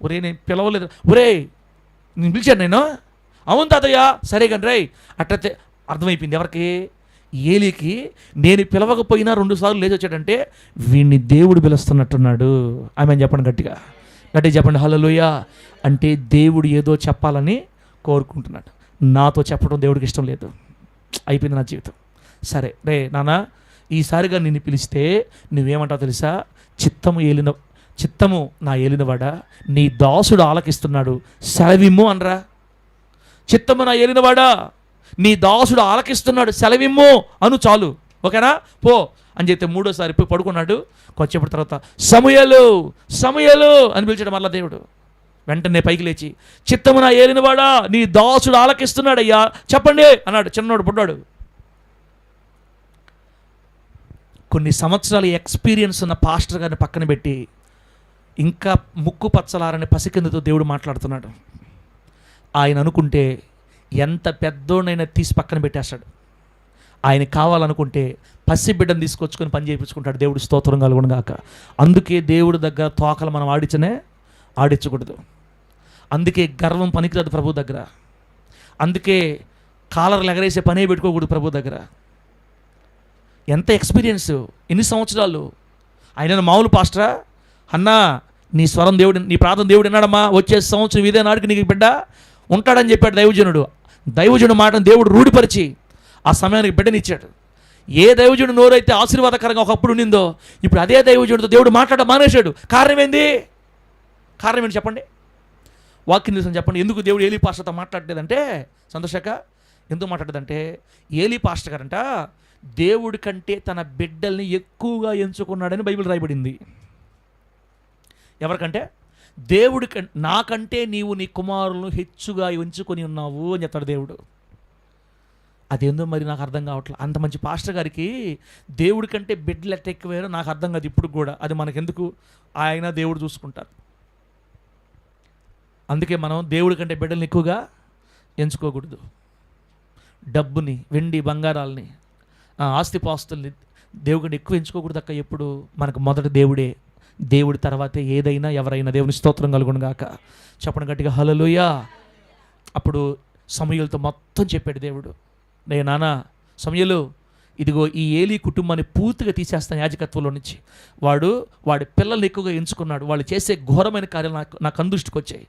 ఒరే నేను పిలవలేదు. ఒరే నేను పిలిచాను నేను. అవును తాతయ్య. సరే కానీ రై అట్లయితే అర్థమైపోయింది ఎవరికి? ఏలీకి. నేను పిలవకపోయినా 2 సార్లు లేచి వచ్చాడంటే వీడిని దేవుడు పిలుస్తున్నట్టున్నాడు. ఆమె చెప్పండి గట్టిగా చెప్పండి హల్లెలూయా. అంటే దేవుడు ఏదో చెప్పాలని కోరుకుంటున్నాడు. నాతో చెప్పడం దేవుడికి ఇష్టం లేదు. అయిపోయింది నా జీవితం. సరే రే నాన్న, ఈసారిగా నిన్ను పిలిస్తే నువ్వేమంటావు తెలుసా? చిత్తము నా ఏలినవాడా, నీ దాసుడు ఆలకిస్తున్నాడు, సెలవిమ్ము అనరా. చిత్తము నా ఏలినవాడా, నీ దాసుడు ఆలకిస్తున్నాడు, సెలవిమ్ము అను చాలు. ఓకేనా? పో అని చెప్తే 3వసారి పోయి పడుకున్నాడు. కొంచెంసేపటి తర్వాత సమయాలు అని పిలిచాడు మళ్ళా దేవుడు. వెంటనే పైకి లేచి, చిత్తము నా ఏలినవాడా, నీ దాసుడు ఆలకిస్తున్నాడు అయ్యా, చెప్పండి అన్నాడు. చిన్నోడు బుడ్డాడు. కొన్ని సంవత్సరాల ఎక్స్పీరియన్స్ ఉన్న పాస్టర్ గారిని పక్కన పెట్టి ఇంకా ముక్కు పచ్చలారని పసికిందుతో దేవుడు మాట్లాడుతున్నాడు. ఆయన అనుకుంటే ఎంత పెద్దోడైనా తీసి పక్కన పెట్టేస్తాడు. ఆయన కావాలనుకుంటే పసిబిడ్డను తీసుకొచ్చుకొని పని చేయించుకుంటాడు. దేవుడు స్తోత్రం కలుగును గాక. అందుకే దేవుడి దగ్గర తోకలు మనం ఆడించకూడదు. అందుకే గర్వం పనికిరాదు ప్రభు దగ్గర. అందుకే కాలర్లు ఎగరేసే పనే పెట్టుకోకూడదు ప్రభు దగ్గర. ఎంత ఎక్స్పీరియన్స్, ఎన్ని సంవత్సరాలు. ఆయన మామూలు పాస్టరా? అన్నా నీ స్వరం దేవుడు, నీ ప్రార్థన దేవుడు విన్నాడమ్మా, వచ్చే సంవత్సరం ఇదే నాటికి నీకు బిడ్డ ఉంటాడని చెప్పాడు దైవజనుడు. దైవజనుడు మాటను దేవుడు రూఢిపరిచి ఆ సమయానికి బిడ్డనిచ్చాడు. ఏ దైవజనుడు నోరైతే ఆశీర్వాదకరంగా ఒకప్పుడు ఉండిందో ఇప్పుడు అదే దైవజనుడితో దేవుడు మాట్లాడడం మానేశాడు. కారణం ఏంటి చెప్పండి. వాక్యం నిజం చెప్పండి. ఎందుకు దేవుడు ఏలీ పాస్టర్తో మాట్లాడలేదంటే, సంతోషక ఎందుకు మాట్లాడేదంటే, ఏలీ పాస్టర్ గారంట దేవుడి కంటే తన బిడ్డల్ని ఎక్కువగా ఎంచుకున్నాడని బైబిల్ రాయబడింది. ఎవరికంటే నాకంటే నీవు నీ కుమారులను హెచ్చుగా ఎంచుకొని ఉన్నావు అని చెప్తాడు దేవుడు. అదేందో మరి నాకు అర్థం కావట్లేదు. అంత మంచి పాస్టర్ గారికి దేవుడి కంటే బిడ్డలు ఎట్ట ఎక్కువైనా నాకు అర్థం కాదు ఇప్పుడు కూడా. అది మనకెందుకు, ఆయన దేవుడు చూసుకుంటారు. అందుకే మనం దేవుడి కంటే బిడ్డల్ని ఎక్కువగా ఎంచుకోకూడదు. డబ్బుని, వెండి బంగారాలని, ఆస్తిపాస్తుల్ని దేవుడి కంటే ఎక్కువ ఎంచుకోకూడదు అక్క. ఎప్పుడు మనకు మొదట దేవుడే, దేవుడి తర్వాతే ఏదైనా ఎవరైనా. దేవుని స్తోత్రం కలుగును గాక. చెప్పండి గట్టిగా హల్లెలూయా. అప్పుడు సమూయేలుతో మొత్తం చెప్పాడు దేవుడు, నే నాన్న సమూయేలు, ఇదిగో ఈ ఏలీ కుటుంబాన్ని పూర్తిగా తీసేస్తాను యాజకత్వంలో నుంచి. వాడి పిల్లల్ని ఎక్కువగా ఎంచుకున్నాడు. వాళ్ళు చేసే ఘోరమైన కార్యాలు నాకు అందృష్టికి వచ్చాయి.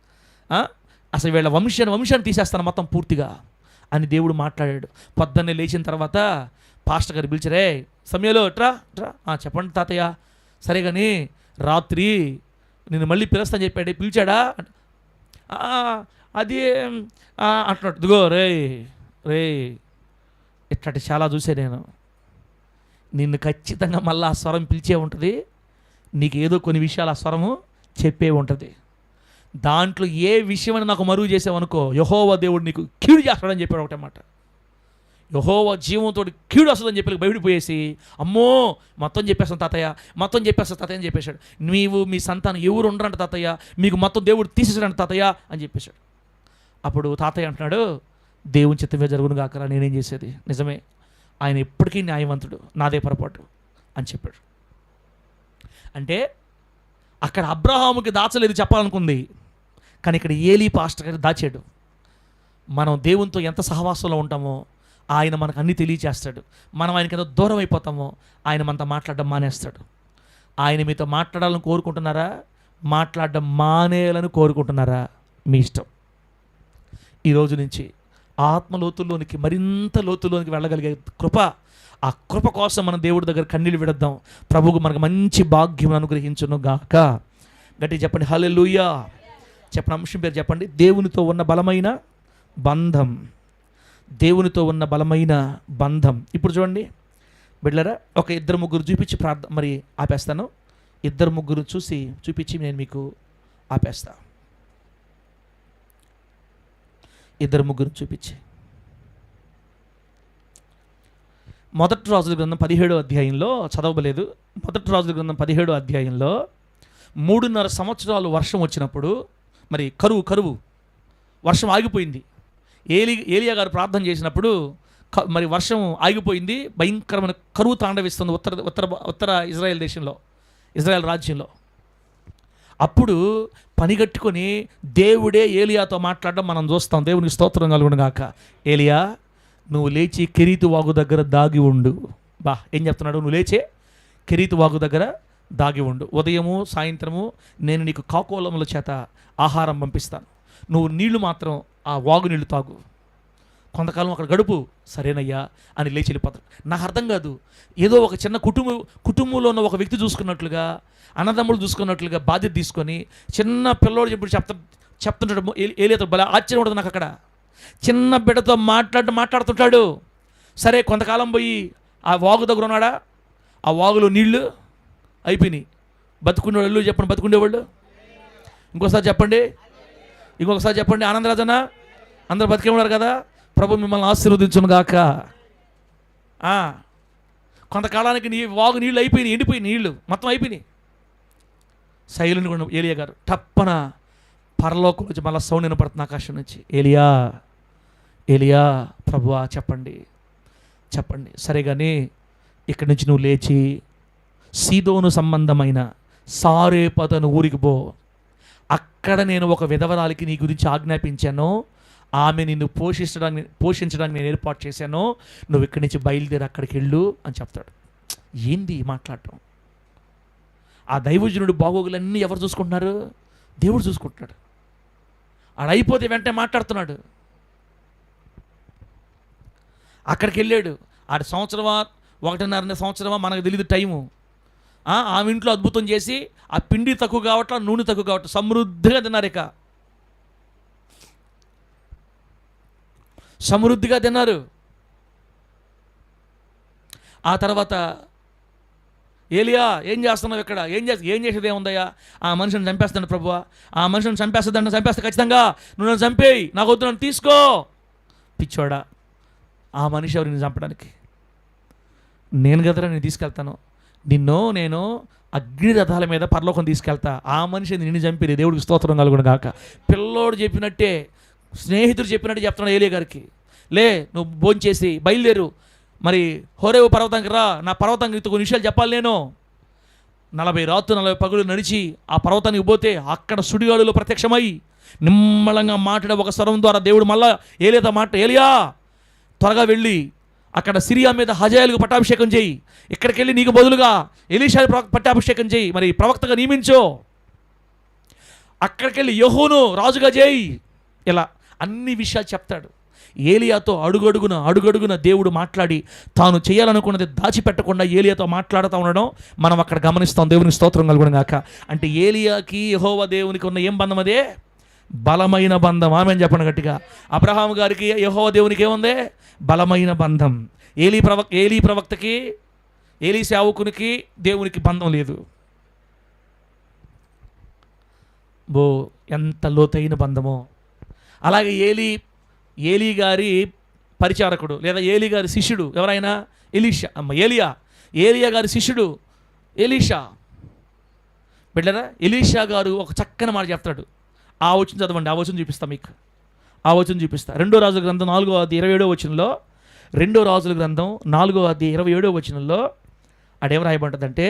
అసలు వీళ్ళ వంశాన్ని తీసేస్తాను మొత్తం పూర్తిగా అని దేవుడు మాట్లాడాడు. పొద్దున్నే లేచిన తర్వాత పాస్టర్ గారు పిలిచారే, సమయంలో ట్రా చెప్పండి తాతయ్య. సరే కానీ రాత్రి నేను మళ్ళీ పిలుస్తాను చెప్పాడు. పిలిచాడా? అది అంటున్నాడు. ఇదిగో రే ఇట్లాంటి చాలా చూసే నేను. నిన్ను ఖచ్చితంగా మళ్ళీ ఆ స్వరం పిలిచే ఉంటుంది. నీకు ఏదో కొన్ని విషయాలు ఆ స్వరము చెప్పే ఉంటుంది. దాంట్లో ఏ విషయమని నాకు మరుగు చేసావనుకో, యెహోవా దేవుడు నీకు కీడు చేస్తాడని చెప్పాడు. ఒకటే మాట, యెహోవా జీవంతో కీడు వస్తుందని చెప్పి బయటపోయేసి, అమ్మో మొత్తం చెప్పేస్తాను తాతయ్య అని చెప్పేశాడు. నీవు మీ సంతానం ఎవరు ఉండరంట తాతయ్య, మీకు మొత్తం దేవుడు తీసేసాడంట తాతయ్య అని చెప్పేశాడు. అప్పుడు తాతయ్య అంటున్నాడు, దేవుని చిత్తమే జరుగును గాకరా, నేనేం చేసేది. నిజమే, ఆయన ఎప్పటికీ న్యాయవంతుడు, నాదే పొరపాటు అని చెప్పాడు. అంటే అక్కడ అబ్రహాముకి దాచలేదు చెప్పాలనుకుంది, కానీ ఇక్కడ ఏలీ పాస్టర్ గారు దాచాడు. మనం దేవునితో ఎంత సహవాసంలో ఉంటామో ఆయన మనకు అన్నీ తెలియచేస్తాడు. మనం ఆయనకి ఎంత దూరం అయిపోతామో ఆయన మనతో మాట్లాడడం మానేస్తాడు. ఆయన మీతో మాట్లాడాలని కోరుకుంటున్నారా? మాట్లాడడం మానేయాలని కోరుకుంటున్నారా? మీ ఇష్టం. ఈరోజు నుంచి ఆత్మలోతుల్లోనికి, మరింత లోతుల్లోనికి వెళ్ళగలిగే కృప, ఆ కృప కోసం మనం దేవుడి దగ్గర కన్నీళ్ళు విడద్దాం. ప్రభువుకు మనకు మంచి భాగ్యం అనుగ్రహించును గాక. గట్టిగా చెప్పండి హల్లెలూయా. చెప్పండి, అంశం పేరు చెప్పండి. దేవునితో ఉన్న బలమైన బంధం. దేవునితో ఉన్న బలమైన బంధం. ఇప్పుడు చూడండి బిడ్డలారా, ఒక 2-3 చూపించి మరి ఆపేస్తాను. 2-3 చూపించి నేను మీకు ఆపేస్తా. 2-3 చూపించి, మొదటి రాజుల గ్రంథం 17వ అధ్యాయంలో చదవలేదు. మొదటి రాజుల గ్రంథం 17వ అధ్యాయంలో 3.5 సంవత్సరాలు వర్షం వచ్చినప్పుడు, మరి కరువు వర్షం ఆగిపోయింది. ఏలియా గారు ప్రార్థన చేసినప్పుడు మరి వర్షం ఆగిపోయింది. భయంకరమైన కరువు తాండవిస్తుంది ఉత్తర ఇజ్రాయెల్ దేశంలో, ఇజ్రాయెల్ రాజ్యంలో. అప్పుడు పనిగట్టుకొని దేవుడే ఏలియాతో మాట్లాడడం మనం చూస్తాం. దేవునికి స్తోత్రం కలుగును గాక. ఏలియా, నువ్వు లేచి కెరీతు వాగు దగ్గర దాగి ఉండు. ఏం చెప్తున్నాడు? నువ్వు లేచే కెరీతు వాగు దగ్గర దాగి ఉండు. ఉదయము సాయంత్రము నేను నీకు కాకోలముల చేత ఆహారం పంపిస్తాను. నువ్వు నీళ్లు మాత్రం ఆ వాగు నీళ్లు తాగు, కొంతకాలం అక్కడ గడుపు. సరేనయ్యా అని లేచి వెళ్ళిపోతాడు. నాకు అర్థం కాదు, ఏదో ఒక చిన్న కుటుంబంలో ఉన్న ఒక వ్యక్తి చూసుకున్నట్లుగా, అన్నదమ్ములు చూసుకున్నట్లుగా బాధ్యత తీసుకొని చిన్న పిల్లోడు చెప్పి చెప్తుంటాడు. ఏలియాతో భలే ఆశ్చర్యం ఉంటుంది నాకు. అక్కడ చిన్న బిడ్డతో మాట్లాడుతుంటాడు. సరే కొంతకాలం పోయి ఆ వాగు దగ్గర ఉన్నాడా, ఆ వాగులో నీళ్లు అయిపోయినాయి. బతుకునేవాళ్ళు చెప్పండి, బతుకుండేవాళ్ళు. ఇంకోసారి చెప్పండి ఆనందరాజన్న, అందరూ బతికే ఉన్నారు కదా. ప్రభు మిమ్మల్ని ఆశీర్వదించును గాక. కొంతకాలానికి వాగు నీళ్ళు అయిపోయినాయి, ఎండిపోయి నీళ్ళు మొత్తం అయిపోయినాయి. శైలుని కూడా ఏలియా గారు టప్పన పరలోకం నుంచి మళ్ళీ సౌండ్ వినపడుతుంది ఆకాశం నుంచి. ఏలియా ఏలియా, ప్రభువా చెప్పండి చెప్పండి. సరే కానీ ఇక్కడి నుంచి నువ్వు లేచి సీదోను సంబంధమైన సారేపతను ఊరికి పో. అక్కడ నేను ఒక విధవరాలికి నీ గురించి ఆజ్ఞాపించాను. ఆమె నిన్ను పోషించడానికి నేను ఏర్పాటు చేశాను. నువ్వు ఇక్కడి నుంచి బయలుదేరి అక్కడికి వెళ్ళు అని చెప్తాడు. ఏంది మాట్లాడటం? ఆ దైవజనుడు బాగోగులన్నీ ఎవరు చూసుకుంటున్నారు? దేవుడు చూసుకుంటున్నాడు. ఆడైపోతే వెంటనే మాట్లాడుతున్నాడు. అక్కడికి వెళ్ళాడు. ఆడ సంవత్సరమా 1.5 సంవత్సరమా మనకు తెలియదు టైము. ఆమె ఇంట్లో అద్భుతం చేసి ఆ పిండి తక్కువ కావట్లా, నూనె తక్కువ కావట్లా, సమృద్ధిగా తిన్నారు. ఇక సమృద్ధిగా తిన్నారు. ఆ తర్వాత ఏలియా ఏం చేస్తున్నావు ఇక్కడ? ఏం చేసేది ఏముందయ్యా? ఆ మనిషిని చంపేస్తాను ప్రభువా, ఆ మనిషిని చంపేస్తే ఖచ్చితంగా నువ్వు నన్ను చంపేయి, నాకు వద్దు, నన్ను తీసుకో. పిచ్చోడా, ఆ మనిషి ఎవరు నిన్ను చంపడానికి? నేను కదరా నేను తీసుకెళ్తాను. నేను అగ్ని రథాల మీద పరలోకం తీసుకెళ్తా. ఆ మనిషిని నిన్ను చంపేది. దేవుడికి స్తోత్రం కలుగును గాక. పిల్లోడు చెప్పినట్టే, స్నేహితుడు చెప్పినట్టు చెప్తున్నాడు ఏలియా గారికి. లే, నువ్వు భోంచేసి బయలుదేరు, మరి హోరేవు పర్వతానికి రా, నా పర్వతానికి కొన్ని విషయాలు చెప్పాలి. నేను 40 రాత్రులు 40 పగులు నడిచి ఆ పర్వతానికి పోతే అక్కడ సుడిగాడులో ప్రత్యక్షమై నిమ్మలంగా మాట్లాడే ఒక స్వరం ద్వారా దేవుడు మళ్ళా ఏలియాతో ఏలియా త్వరగా వెళ్ళి అక్కడ సిరియా మీద హజాయేలుకు పట్టాభిషేకం చేయి, ఇక్కడికి వెళ్ళి నీకు బదులుగా ఎలీషా పట్టాభిషేకం చేయి, మరి ప్రవక్తగా నియమించో, అక్కడికి వెళ్ళి యెహూను రాజుగా చేయి. ఇలా అన్ని విషయాలు చెప్తాడు. ఏలియాతో అడుగడుగున దేవుడు మాట్లాడి తాను చేయాలనుకున్నది దాచిపెట్టకుండా ఏలియాతో మాట్లాడుతూ ఉండడం మనం అక్కడ గమనిస్తాం. దేవునికి స్తోత్రం కలుగును గాక. అంటే ఏలియాకి యెహోవా దేవునికి ఉన్న ఏం బంధం? అదే బలమైన బంధం. ఆమెను చెప్పండి గట్టిగా. అబ్రహాము గారికి యెహోవా దేవునికి ఏముంది? బలమైన బంధం. ఏలీ ప్రవక్తకి, ఏలీ సేవకునికి దేవునికి బంధం లేదు. ఎంత లోతైన బంధమో. అలాగే ఏలీ గారి పరిచారకుడు లేదా ఏలీ గారి శిష్యుడు ఎవరైనా ఏలియా గారి శిష్యుడు ఎలీషా. బిడ్డరా, ఎలీషా గారు ఒక చక్కని మాట చెప్తాడు. ఆ వచనం చదవండి. ఆ వచనం చూపిస్తా మీకు. ఆ వచనం చూపిస్తా. 2 రాజుల గ్రంథం 4వ అధ్యాయం 27వ వచనంలో, 2 రాజుల గ్రంథం 4వ అధ్యాయం 27వ వచనంలో అడేం రాయబడ్డదంటే,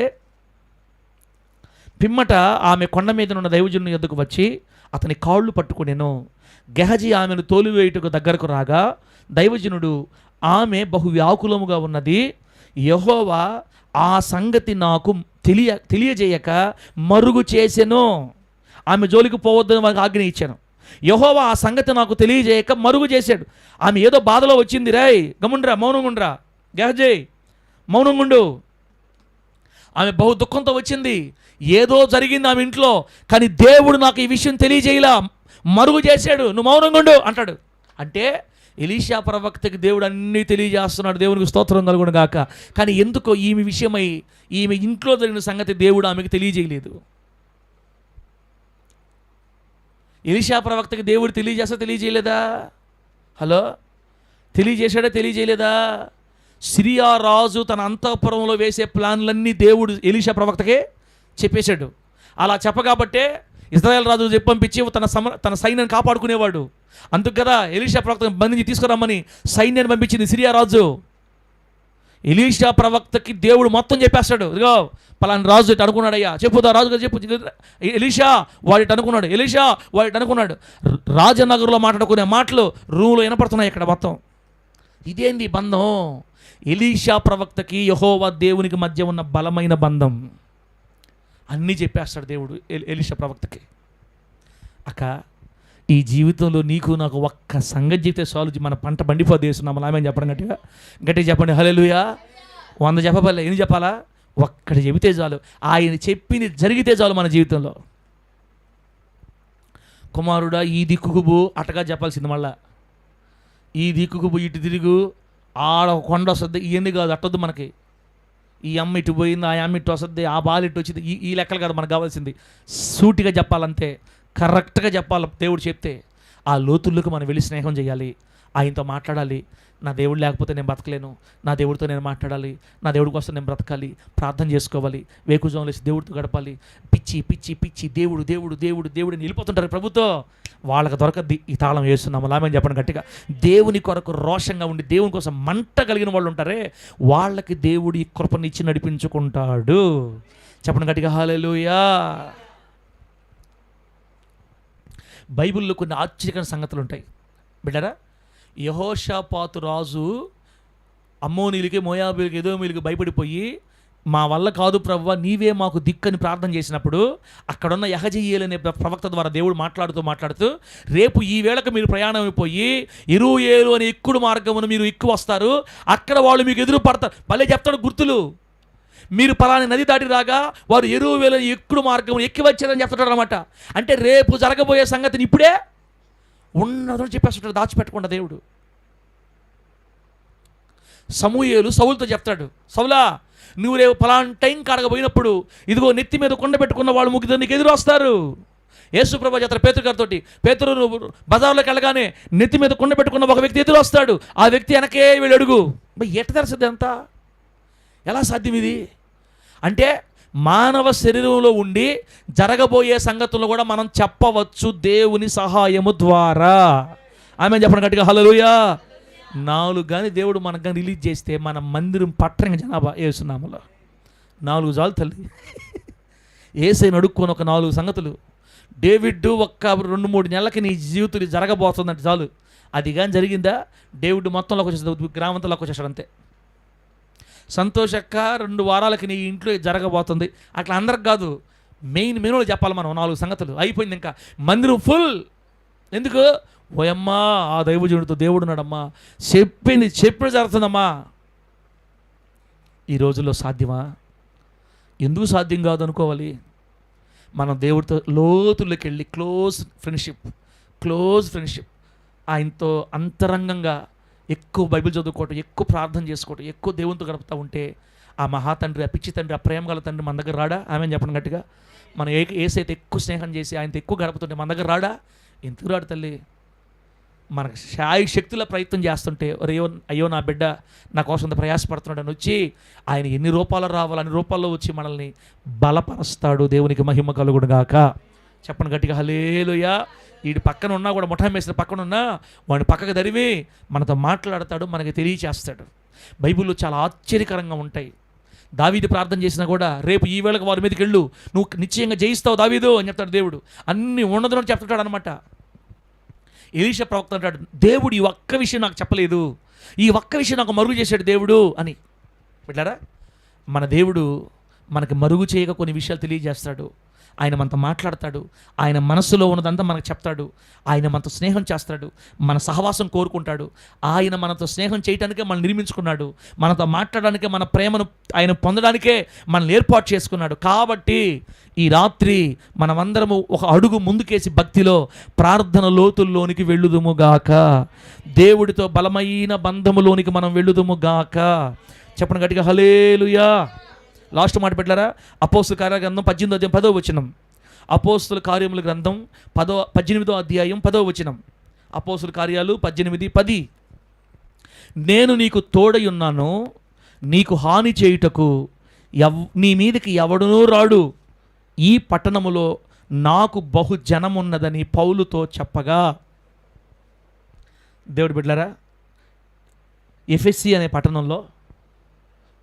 పిమ్మట ఆమె కొండ మీద ఉన్న దైవజనుని యొద్దకు వచ్చి అతని కాళ్ళు పట్టుకునేను. గెహజీ ఆమెను తోలివేయుటకు దగ్గరకు రాగా దైవజనుడు, ఆమె బహు వ్యాకులముగా ఉన్నది, యెహోవా ఆ సంగతి నాకు తెలియజేయక మరుగు చేసెను. ఆమె జోలికి పోవద్దని వారికి ఆజ్ఞ ఇచ్చాను. యెహోవా ఆ సంగతి నాకు తెలియజేయక మరుగు చేశాడు. ఆమె ఏదో బాధలో వచ్చింది. రాయ్ గముండ్రా, మౌనంగుండ్రా, గెహజీ మౌనంగుండు. ఆమె బహు దుఃఖంతో వచ్చింది. ఏదో జరిగింది ఆమె ఇంట్లో, కానీ దేవుడు నాకు ఈ విషయం తెలియజేయలా, మరుగు చేశాడు, నువ్వు మౌనంగుండు అంటాడు. అంటే ఎలీషా ప్రవక్తకి దేవుడు అన్నీ తెలియజేస్తున్నాడు. దేవునికి స్తోత్రం కలుగును గాక. కానీ ఎందుకో ఈమె విషయమై ఈమె ఇంట్లో జరిగిన సంగతి దేవుడు ఆమెకు తెలియజేయలేదు. ఎలీషా ప్రవక్తకి దేవుడు తెలియజేయలేదా? హలో, తెలియజేయలేదా? సిరియా రాజు తన అంతఃపురంలో వేసే ప్లాన్లన్నీ దేవుడు ఎలీషా ప్రవక్తకే చెప్పేశాడు. అలా చెప్పగాబట్టే ఇశ్రాయేల్ రాజు పంపించి తన సైన్యాన్ని కాపాడుకునేవాడు. అందుకు కదా ఎలీషా ప్రవక్తను బంధించి తీసుకురమ్మని సైన్యాన్ని పంపించింది సిరియా రాజు. ఎలీషా ప్రవక్తకి దేవుడు మొత్తం చెప్పేస్తాడు. ఇదిగో పలానా రాజు ఇటు అనుకున్నాడయ్యా, చెప్పుదా రాజు గారు చెప్పు. ఎలీషా వాడిటి అనుకున్నాడు. రాజనగర్లో మాట్లాడుకునే మాటలు రూములో వినపడుతున్నాయి ఇక్కడ మొత్తం. ఇదేంది బంధం? ఎలీషా ప్రవక్తకి యెహోవా దేవునికి మధ్య ఉన్న బలమైన బంధం. అన్నీ చెప్పేస్తాడు దేవుడు ఎలీషా ప్రవక్తకి. అక్క, ఈ జీవితంలో నీకు నాకు ఒక్క సంగతి చెప్తే చాలు, మన పంట బండిపోతే వేస్తున్నాము. ఆమె చెప్పండి గట్టిగా చెప్పండి. హల్లెలూయా. 100 చెప్పాలి, ఎన్ని చెప్పాలా? ఒక్కటి చెబితే చాలు. ఆయన చెప్పింది జరిగితే చాలు మన జీవితంలో. కుమారుడా ఈ దిక్కుకు పో అటగా చెప్పాల్సింది. మళ్ళా ఈ దిక్కుకు పో, ఇటు తిరుగు, ఆడ కొండ వస్తుంది, ఇవన్నీ కాదు, అట్టొద్దు మనకి. ఈ అమ్మ ఇటు పోయింది, ఆ అమ్మ ఇటు వస్తుంది, ఆ బాల్ ఇటు వచ్చింది, ఈ లెక్కలు కాదు మనకు కావాల్సింది. సూటిగా చెప్పాలంతే, కరెక్ట్గా చెప్పాలి. దేవుడు చెప్తే ఆ లోతుల్లోకి మనం వెళ్ళి స్నేహం చేయాలి. ఆయనతో మాట్లాడాలి. నా దేవుడు లేకపోతే నేను బ్రతకలేను, నా దేవుడితో నేను మాట్లాడాలి, నా దేవుడి కోసం నేను బ్రతకాలి, ప్రార్థన చేసుకోవాలి, వేకుజామున లేచి దేవుడితో గడపాలి. పిచ్చి పిచ్చి పిచ్చి దేవుడు దేవుడు దేవుడు దేవుడు అని వెళ్ళిపోతుంటారు ప్రభుతో. వాళ్ళకి దొరకద్ది ఈ తాళం వేస్తున్నాము. లామని చెప్పండి గట్టిగా. దేవుని కొరకు రోషంగా ఉండి దేవుని కోసం మంట కలిగిన వాళ్ళు ఉంటారే, వాళ్ళకి దేవుడు ఈ కృపనిచ్చి నడిపించుకుంటాడు. చెప్పండి గట్టిగా హల్లెలూయా. బైబిల్లో కొన్ని ఆశ్చర్యకరమైన సంగతులు ఉంటాయి బిడ్డరా. యెహోషాపాతు రాజు అమ్మోనీలకి, మోయాబీలకి, ఎదోమీలకి భయపడిపోయి, మా వల్ల కాదు ప్రభువా, నీవే మాకు దిక్కని ప్రార్థన చేసినప్పుడు అక్కడున్న యెహజీయేలు అనే ప్రవక్త ద్వారా దేవుడు మాట్లాడుతూ రేపు ఈ వేళకు మీరు ప్రయాణం అయిపోయి యెరూయేలు అనే ఎక్కుడు మార్గమును మీరు ఎక్కువ వస్తారు, అక్కడ వాళ్ళు మీకు ఎదురు పడతారు. భలే చెప్తాడు గుర్తులు. మీరు పలాని నది దాటి రాగా వారు యెరూయేలు ఎక్కుడు మార్గం ఎక్కి వచ్చారని చెప్తాడు అనమాట. అంటే రేపు జరగబోయే సంగతిని ఇప్పుడే ఉన్నదని చెప్పేస్తుంటాడు, దాచిపెట్టకుండా దేవుడు. సమూయేలు సౌలుతో చెప్తాడు, సౌలా నువ్వు రేపు పలానా టైం కాడకపోయినప్పుడు ఇదిగో నెత్తి మీద కొండ పెట్టుకున్న వాళ్ళు ముగ్గురు నీకు ఎదురు వస్తారు. యేసుప్రభు చెప్తారు పేతురు గారితో, పేతురు నువ్వు బజార్లోకి వెళ్ళగానే నెత్తి మీద కొండ పెట్టుకున్న ఒక వ్యక్తి ఎదురు వస్తాడు, ఆ వ్యక్తి వెనకే వీళ్ళు అడుగు. ఎట్ట తెలుస్తుంది అంతా? ఎలా సాధ్యం ఇది? అంటే మానవ శరీరంలో ఉండి జరగబోయే సంగతులు కూడా మనం చెప్పవచ్చు దేవుని సహాయము ద్వారా. ఆమె చెప్పండి గట్టిగా హల్లెలూయా. 4 కానీ దేవుడు మనకు కానీ రిలీజ్ చేస్తే మన మందిరం పట్టణ జనాభా యేసునామములో 4 చాలు తల్లి. యేసయ్యను అడుక్కొని ఒక 4 సంగతులు. డేవిడ్ ఒక్క 2-3 నెలలకి నీ జీవితం జరగబోతుందంటే చాలు. అది కానీ జరిగిందా డేవిడ్ మొత్తంలోకి వచ్చేసి గ్రామంలోకి వచ్చేసాడు అంతే. సంతోషక్క 2 వారాలకి నీ ఇంట్లో జరగబోతుంది. అట్లా అందరికి కాదు, మెయిన్ చెప్పాలి మనం 4 సంగతులు. అయిపోయింది, ఇంకా మందిరం ఫుల్. ఎందుకు? ఓయమ్మా ఆ దైవజనుడితో దేవుడు ఉన్నాడమ్మా, చెప్పిన జరుగుతుందమ్మా. ఈ రోజుల్లో సాధ్యమా? ఎందుకు సాధ్యం కాదు అనుకోవాలి? మనం దేవుడితో లోతుల్లోకి వెళ్ళి క్లోజ్ ఫ్రెండ్షిప్ ఆయనతో అంతరంగంగా ఎక్కువ బైబిల్ చదువుకోవటం, ఎక్కువ ప్రార్థన చేసుకోవటం, ఎక్కువ దేవునితో గడుపుతూ ఉంటే ఆ మహాతండ్రి, ఆ పిచ్చి తండ్రి, ఆ ప్రేమ గల తండ్రి మన దగ్గర రాడా? ఆమె చెప్పండి గట్టిగా. మనం ఏసైతే ఎక్కువ స్నేహం చేసి ఆయనతో ఎక్కువ గడుపుతుంటే మన దగ్గర రాడా? ఎందుకు రాడు తల్లి? మనకు శక్తుల ప్రయత్నం చేస్తుంటే అయ్యో నా బిడ్డ నా కోసం ప్రయాసపడుతున్నాడు అని వచ్చి ఆయన ఎన్ని రూపాల్లో రావాలో అన్ని రూపాల్లో వచ్చి మనల్ని బలపరుస్తాడు. దేవునికి మహిమ కలుగును గాక. చెప్పండి గట్టిగా హల్లెలూయా. వీడి పక్కన ఉన్నా కూడా ముఠా మేస్త్రి పక్కన ఉన్నా వాడిని పక్కకు దరివి మనతో మాట్లాడతాడు, మనకి తెలియచేస్తాడు. బైబిల్లో చాలా ఆశ్చర్యకరంగా ఉంటాయి. దావీదు ప్రార్థన చేసినా కూడా రేపు ఈ వేళకు వారి మీదకి వెళ్ళు, నువ్వు నిశ్చయంగా జయిస్తావు దావీదు అని చెప్తాడు దేవుడు. అన్ని ఉన్నదని చెప్తాడు అనమాట. ఎలీషా ప్రవక్త అంటాడు, దేవుడు ఈ ఒక్క విషయం నాకు చెప్పలేదు, ఈ ఒక్క విషయం నాకు మరుగు చేశాడు దేవుడు అని. బిడ్డారా, మన దేవుడు మనకి మరుగు చేయక కొన్ని విషయాలు తెలియజేస్తాడు. ఆయన మనతో మాట్లాడతాడు, ఆయన మనసులో ఉన్నదంతా మనకు చెప్తాడు, ఆయన మనతో స్నేహం చేస్తాడు, మన సహవాసం కోరుకుంటాడు. ఆయన మనతో స్నేహం చేయడానికే మనం నిర్మించుకున్నాడు, మనతో మాట్లాడడానికే, మన ప్రేమను ఆయన పొందడానికే మనల్ని ఏర్పాటు చేసుకున్నాడు. కాబట్టి ఈ రాత్రి మనమందరము ఒక అడుగు ముందుకేసి భక్తిలో ప్రార్థన లోతుల్లోనికి వెళ్ళుదుముగాక, దేవుడితో బలమైన బంధములోనికి మనం వెళ్ళుదుముగాక. చెప్పండి గట్టిగా హల్లెలూయా. లాస్ట్ మాట పెట్టారా? అపోస్తుల కార్యాల గ్రంథం 18వ అధ్యాయం 10వ వచనం. అపోస్తుల కార్యముల గ్రంథం 18వ అధ్యాయం 10వ వచనం. అపోస్తుల కార్యాలు 18:10. నేను నీకు తోడై ఉన్నాను, నీకు హాని చేయుటకు నీ మీదకి ఎవడునూ రాడు, ఈ పట్టణములో నాకు బహు జనమున్నదని పౌలుతో చెప్పగా. దేవుడు బిడ్డలారా, ఎఫెసీ అనే పట్టణంలో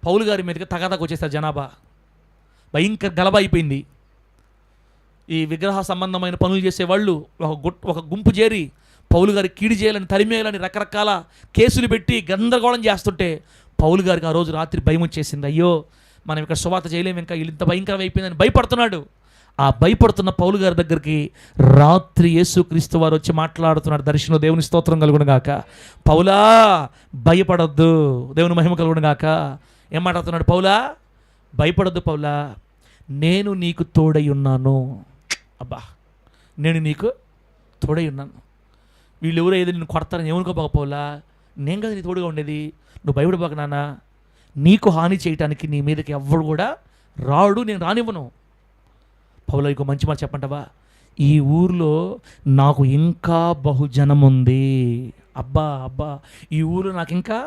పౌలు గారి మీదకి తగాదాకు వచ్చేస్తారు జనాభా. భయంకర గలభ అయిపోయింది. ఈ విగ్రహ సంబంధమైన పనులు చేసేవాళ్ళు ఒక గుంపు చేరి పౌలు గారి కీడు చేయాలని, తరిమేయాలని రకరకాల కేసులు పెట్టి గందరగోళం చేస్తుంటే పౌలు గారికి ఆ రోజు రాత్రి భయం వచ్చేసింది. అయ్యో మనం ఇక్కడ సువార్త చేయలేము, ఇంకా ఇంత భయంకరం అయిపోయిందని భయపడుతున్నాడు. ఆ భయపడుతున్న పౌలు గారి దగ్గరికి రాత్రి యేసుక్రీస్తు వారు వచ్చి మాట్లాడుతున్నాడు. దర్శనం, దేవుని స్తోత్రం కలుగును గాక. పౌలా భయపడొద్దు, దేవుని మహిమ కలుగును గాక. ఏం మాట్లాడుతున్నాడు? పౌలా భయపడొద్దు పౌలా, నేను నీకు తోడై ఉన్నాను. అబ్బా, నేను నీకు తోడై ఉన్నాను. వీళ్ళు ఎవరో ఏదో నేను కొడతారని ఏమనుకోబాక పౌలా, నేను కదా నీ తోడుగా ఉండేది, నువ్వు భయపడబాక నాన్న. నీకు హాని చేయటానికి నీ మీదకి ఎవ్వడు కూడా రాడు, నేను రానివ్వను. పౌలా ఇంకో మంచి మాట చెప్పంటావా? ఈ ఊర్లో నాకు ఇంకా బహుజనం ఉంది. అబ్బా అబ్బా, ఈ ఊరు నాకు ఇంకా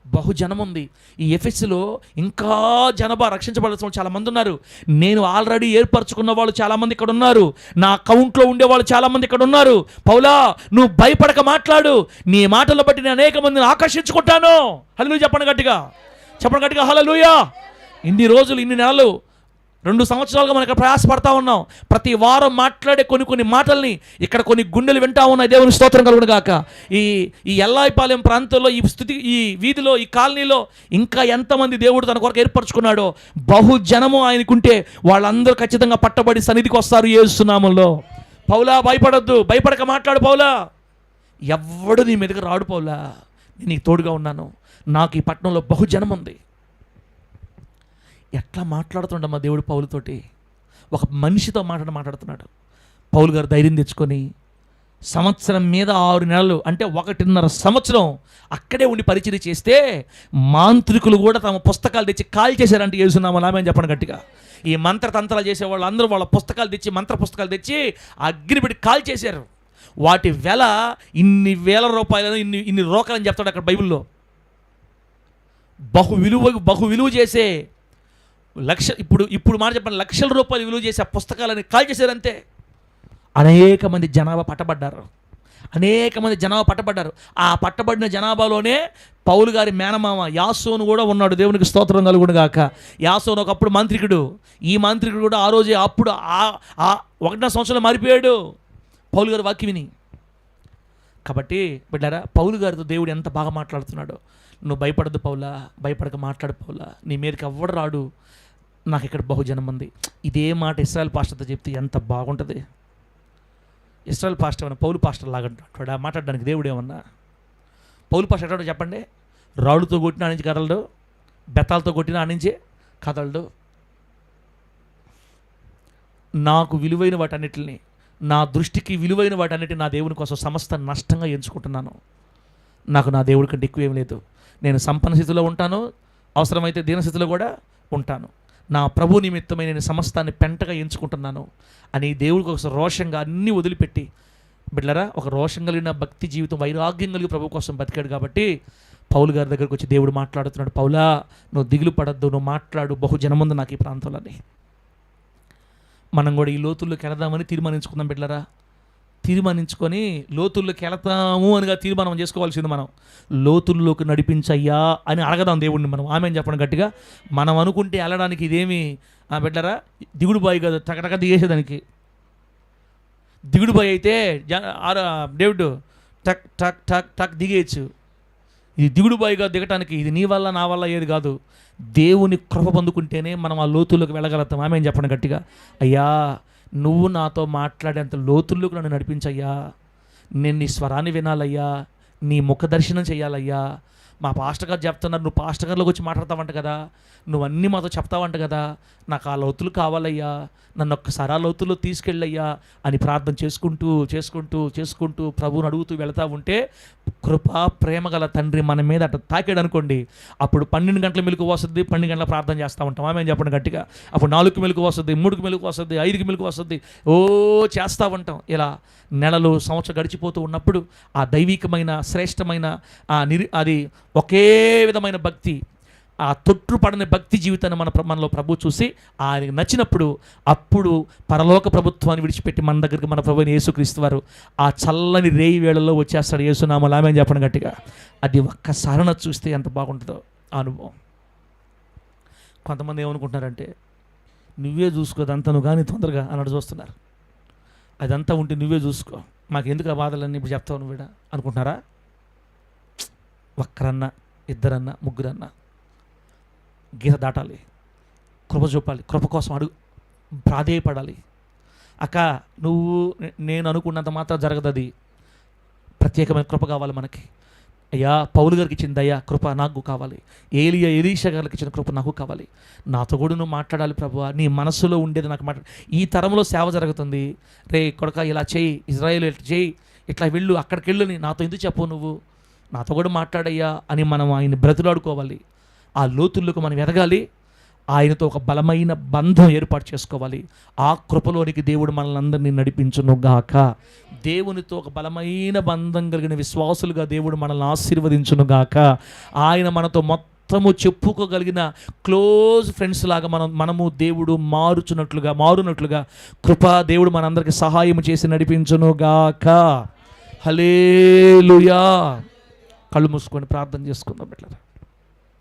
బహుజనం ఉంది, ఈ ఎఫెస్లో ఇంకా జనాభా రక్షించబడాల్సిన వాళ్ళు చాలామంది ఉన్నారు, నేను ఆల్రెడీ ఏర్పరచుకున్న వాళ్ళు చాలామంది ఇక్కడ ఉన్నారు, నా అకౌంట్లో ఉండేవాళ్ళు చాలామంది ఇక్కడ ఉన్నారు. పౌలా, నువ్వు భయపడక మాట్లాడు, నీ మాటలు బట్టి నేను అనేక మందిని ఆకర్షించుకుంటాను. హల్లెలూయా చెప్పండి గట్టిగా, చెప్పండి గట్టిగా హల్లెలూయా. ఇన్ని రోజులు, ఇన్ని నెలలు, 2 సంవత్సరాలుగా మనం ఇక్కడ ప్రయాసపడతా ఉన్నాం. ప్రతి వారం మాట్లాడే కొన్ని మాటల్ని ఇక్కడ కొన్ని గుండెలు వింటా ఉన్నాయి. దేవుని స్తోత్రం కలుగును గాక. ఈ ఎల్లాయిపాలెం ప్రాంతంలో, ఈ వీధిలో, ఈ కాలనీలో ఇంకా ఎంతమంది దేవుడు తన కొరకు ఏర్పరచుకున్నాడో, బహుజనము ఆయనకుంటే వాళ్ళందరూ ఖచ్చితంగా పట్టబడి సన్నిధికి వస్తారు యేసు నామములో. పౌలా, భయపడొద్దు, భయపడక మాట్లాడు పౌలా. ఎవ్వడు నీ మీదకి రాడు పౌలా, నేను నీకు తోడుగా ఉన్నాను, నాకు ఈ పట్టణంలో బహుజనం ఉంది. ఎట్లా మాట్లాడుతుండమ్మా దేవుడు పౌలుతోటి? ఒక మనిషితో మాట్లాడుతున్నాడు. పౌలు గారు ధైర్యం తెచ్చుకొని సంవత్సరం మీద 6 నెలలు, అంటే 1.5 సంవత్సరం అక్కడే ఉండి పరిచయం చేస్తే మాంత్రికులు కూడా తమ పుస్తకాలు తెచ్చి కాల్ చేశారంటే యేసునామములో ఆమేన్ చెప్పండి గట్టిగా. ఈ మంత్రతంత్రాలు చేసేవాళ్ళు అందరూ వాళ్ళ పుస్తకాలు తెచ్చి, మంత్ర పుస్తకాలు తెచ్చి అగ్ని పెట్టి కాల్ చేశారు. వాటి వెల ఇన్ని వేల రూపాయలను, ఇన్ని రోకలని చెప్తాడు అక్కడ బైబిల్లో. బహు విలువ చేసే ఇప్పుడు మాట చెప్పండి, లక్షల రూపాయలు విలువ చేసే ఆ పుస్తకాలని కాల్ చేశారంతే. అనేక మంది జనాభా పట్టబడ్డారు. ఆ పట్టబడిన జనాభాలోనే పౌలు గారి మేనమామ యాసోను కూడా ఉన్నాడు. దేవునికి స్తోత్రం కలుగును గాక. యాసోను ఒకప్పుడు మంత్రికుడు. ఈ మంత్రికుడు కూడా ఆ రోజే అప్పుడు 1 సంవత్సరంలో మారిపోయాడు పౌలు గారి వాక్యం విని. కాబట్టి బిడ్డారా, పౌలు గారితో దేవుడు ఎంత బాగా మాట్లాడుతున్నాడో. నువ్వు భయపడద్దు పౌలా, భయపడక మాట్లాడు పౌలా, నీ మీదకి ఎవ్వడు రాడు, నాకు ఇక్కడ బహుజనం ఉంది. ఇదే మాట ఇశ్రాయేల్ పాస్టర్తో చెప్తే ఎంత బాగుంటుంది. ఇశ్రాయేల్ పాస్టర్ ఏమన్నా పౌలు పాస్టర్ లాగా మాట్లాడడానికి దేవుడు ఏమన్నా? పౌలు పాస్టర్ ఎట్లా చెప్పండి? రాళ్ళుతో కొట్టిన ఆనించి కదలడు, బెత్తాలతో కొట్టిన ఆనించి కదలడు. నాకు విలువైన వాటన్నిటిని, నా దృష్టికి విలువైన వాటన్నిటిని నా దేవుని కోసం సమస్త నష్టంగా ఎంచుకుంటున్నాను. నాకు నా దేవుడి కంటే ఎక్కువ ఏం లేదు. నేను సంపన్న స్థితిలో ఉంటాను, అవసరమైతే దీనస్థితిలో కూడా ఉంటాను. నా ప్రభు నిమిత్తమై నేను సమస్తాన్ని పెంటగా ఎంచుకుంటున్నాను అని దేవుడికి ఒక రోషంగా అన్నీ వదిలిపెట్టి, బిడ్డలారా, ఒక రోషం కలిగిన భక్తి జీవితం, వైరాగ్యం కలిగి ప్రభు కోసం బతికాడు. కాబట్టి పౌలు గారి దగ్గరకు వచ్చి దేవుడు మాట్లాడుతున్నాడు, పౌలా, నువ్వు దిగులు పడద్దు, నువ్వు మాట్లాడు, బహుజనముంది నాకు ఈ ప్రాంతంలోని. మనం కూడా ఈ లోతుల్లోకి వెళదామని తీర్మానించుకుందాం బిడ్డలారా. తీర్మానించుకొని లోతుల్లోకి వెళతాము అనిగా తీర్మానం చేసుకోవాల్సింది. మనం లోతుల్లోకి నడిపించయ్యా అని అడగదాం దేవుడిని మనం. ఆమెను చెప్పడం గట్టిగా. మనం అనుకుంటే వెళ్ళడానికి ఇదేమి బిడ్డరా దిగుడు బాయి కాదు, టకటక దిగేసేదానికి. దిగుడు బాయి అయితే డేవిడ్ టక్ టక్ టక్ టక్ దిగేయచ్చు. ఇది దిగుడు బాయిగా దిగటానికి ఇది నీ వల్ల నా వల్ల ఏది కాదు, దేవుని కృప పొందుకుంటేనే మనం ఆ లోతుల్లోకి వెళ్ళగలుగుతాం. ఆమెను చెప్పడం గట్టిగా. అయ్యా, నువ్వు నాతో మాట్లాడేంత లోతుల్లోకి నన్ను నడిపించయ్యా, నేను నీ స్వరాన్ని వినాలయ్యా, నీ ముఖ దర్శనం చేయాలయ్యా. మా పాస్టర్ గారు చెప్తున్నారు, నువ్వు పాస్టర్ గారిలోకి వచ్చి మాట్లాడతావంట కదా, నువ్వు అన్నీ మాతో చెప్తావంట కదా, నాకు ఆ లోతులు కావాలయ్యా, నన్ను ఒక్కసారి ఆ లోతుల్లో తీసుకెళ్ళయ్యా అని ప్రార్థన చేసుకుంటూ చేసుకుంటూ చేసుకుంటూ ప్రభువుని అడుగుతూ వెళతా ఉంటే కృపా ప్రేమ గల తండ్రి మన మీద అట్లా తాకాడు అనుకోండి, అప్పుడు 12 గంటల మెలకు వస్తుంది, 12 గంటల ప్రార్థన చేస్తూ ఉంటాం. ఆమె చెప్పండి గట్టిగా. అప్పుడు 4కి మెలకు వస్తుంది, 3కి మెలకు వస్తుంది, 5కి మెలకు వస్తుంది, చేస్తూ ఉంటాం. ఇలా నెలలు సంవత్సరం గడిచిపోతూ ఉన్నప్పుడు ఆ దైవికమైన శ్రేష్టమైన అది ఒకే విధమైన భక్తి, ఆ తొట్టుపడని భక్తి జీవితాన్ని మనలో ప్రభు చూసి ఆయనకు నచ్చినప్పుడు అప్పుడు పరలోక ప్రభుత్వాన్ని విడిచిపెట్టి మన దగ్గరికి మన ప్రభువైన యేసుక్రీస్తు వారు ఆ చల్లని రేయి వేళల్లో వచ్చేస్తాడు. యేసునామములో ఆమేన్ చెప్పండి గట్టిగా. అది ఒక్కసారి చూస్తే ఎంత బాగుంటుందో ఆ అనుభవం. కొంతమంది ఏమనుకుంటున్నారంటే, నువ్వే చూసుకో అదంతా, నువ్వు కానీ తొందరగా అన్నట్టు చూస్తున్నారు. అదంతా ఉంటే నువ్వే చూసుకో, మాకు ఎందుకు ఆ బాధలన్నీ ఇప్పుడు చెప్తావు నువ్వు అనుకుంటున్నారా? ఒక్కరన్నా, ఇద్దరన్నా, ముగ్గురన్నా గీత దాటాలి, కృప చూపాలి, కృప కోసం ప్రాధేయపడాలి. అక్క, నువ్వు నేను అనుకున్నంత మాత్రం జరగదు, అది ప్రత్యేకమైన కృప కావాలి మనకి. అయ్యా, పౌలు గారికి ఇచ్చిన దయ కృప నాకు కావాలి, ఎలీషా గారికి ఇచ్చిన కృప నాకు కావాలి. నాతో కూడా నువ్వు మాట్లాడాలి ప్రభువా, నీ మనస్సులో ఉండేది నాకు ఈ తరంలో సేవ జరుగుతుంది, రే కొడక ఇలా చేయి, ఇజ్రాయేల్ ఇట్లా చేయి, ఇట్లా వెళ్ళు, అక్కడికి వెళ్ళు, నాతో ఎందుకు చెప్పు, నువ్వు నాతో కూడా మాట్లాడయ్యా అని మనం ఆయన బ్రతులాడుకోవాలి. ఆ లోతుల్లోకి మనం ఎదగాలి. ఆయనతో ఒక బలమైన బంధం ఏర్పాటు చేసుకోవాలి. ఆ కృపలోనికి దేవుడు మనల్ని అందరినీ నడిపించునుగాక. దేవునితో ఒక బలమైన బంధం కలిగిన విశ్వాసులుగా దేవుడు మనల్ని ఆశీర్వదించునుగాక. ఆయన మనతో మొత్తము చెప్పుకోగలిగిన క్లోజ్ ఫ్రెండ్స్ లాగా మనము దేవుడు మారునట్లుగా కృప దేవుడు మనందరికి సహాయం చేసి నడిపించునుగాక. హల్లెలూయా. కళ్ళు మూసుకొని ప్రార్థన చేసుకుందాం.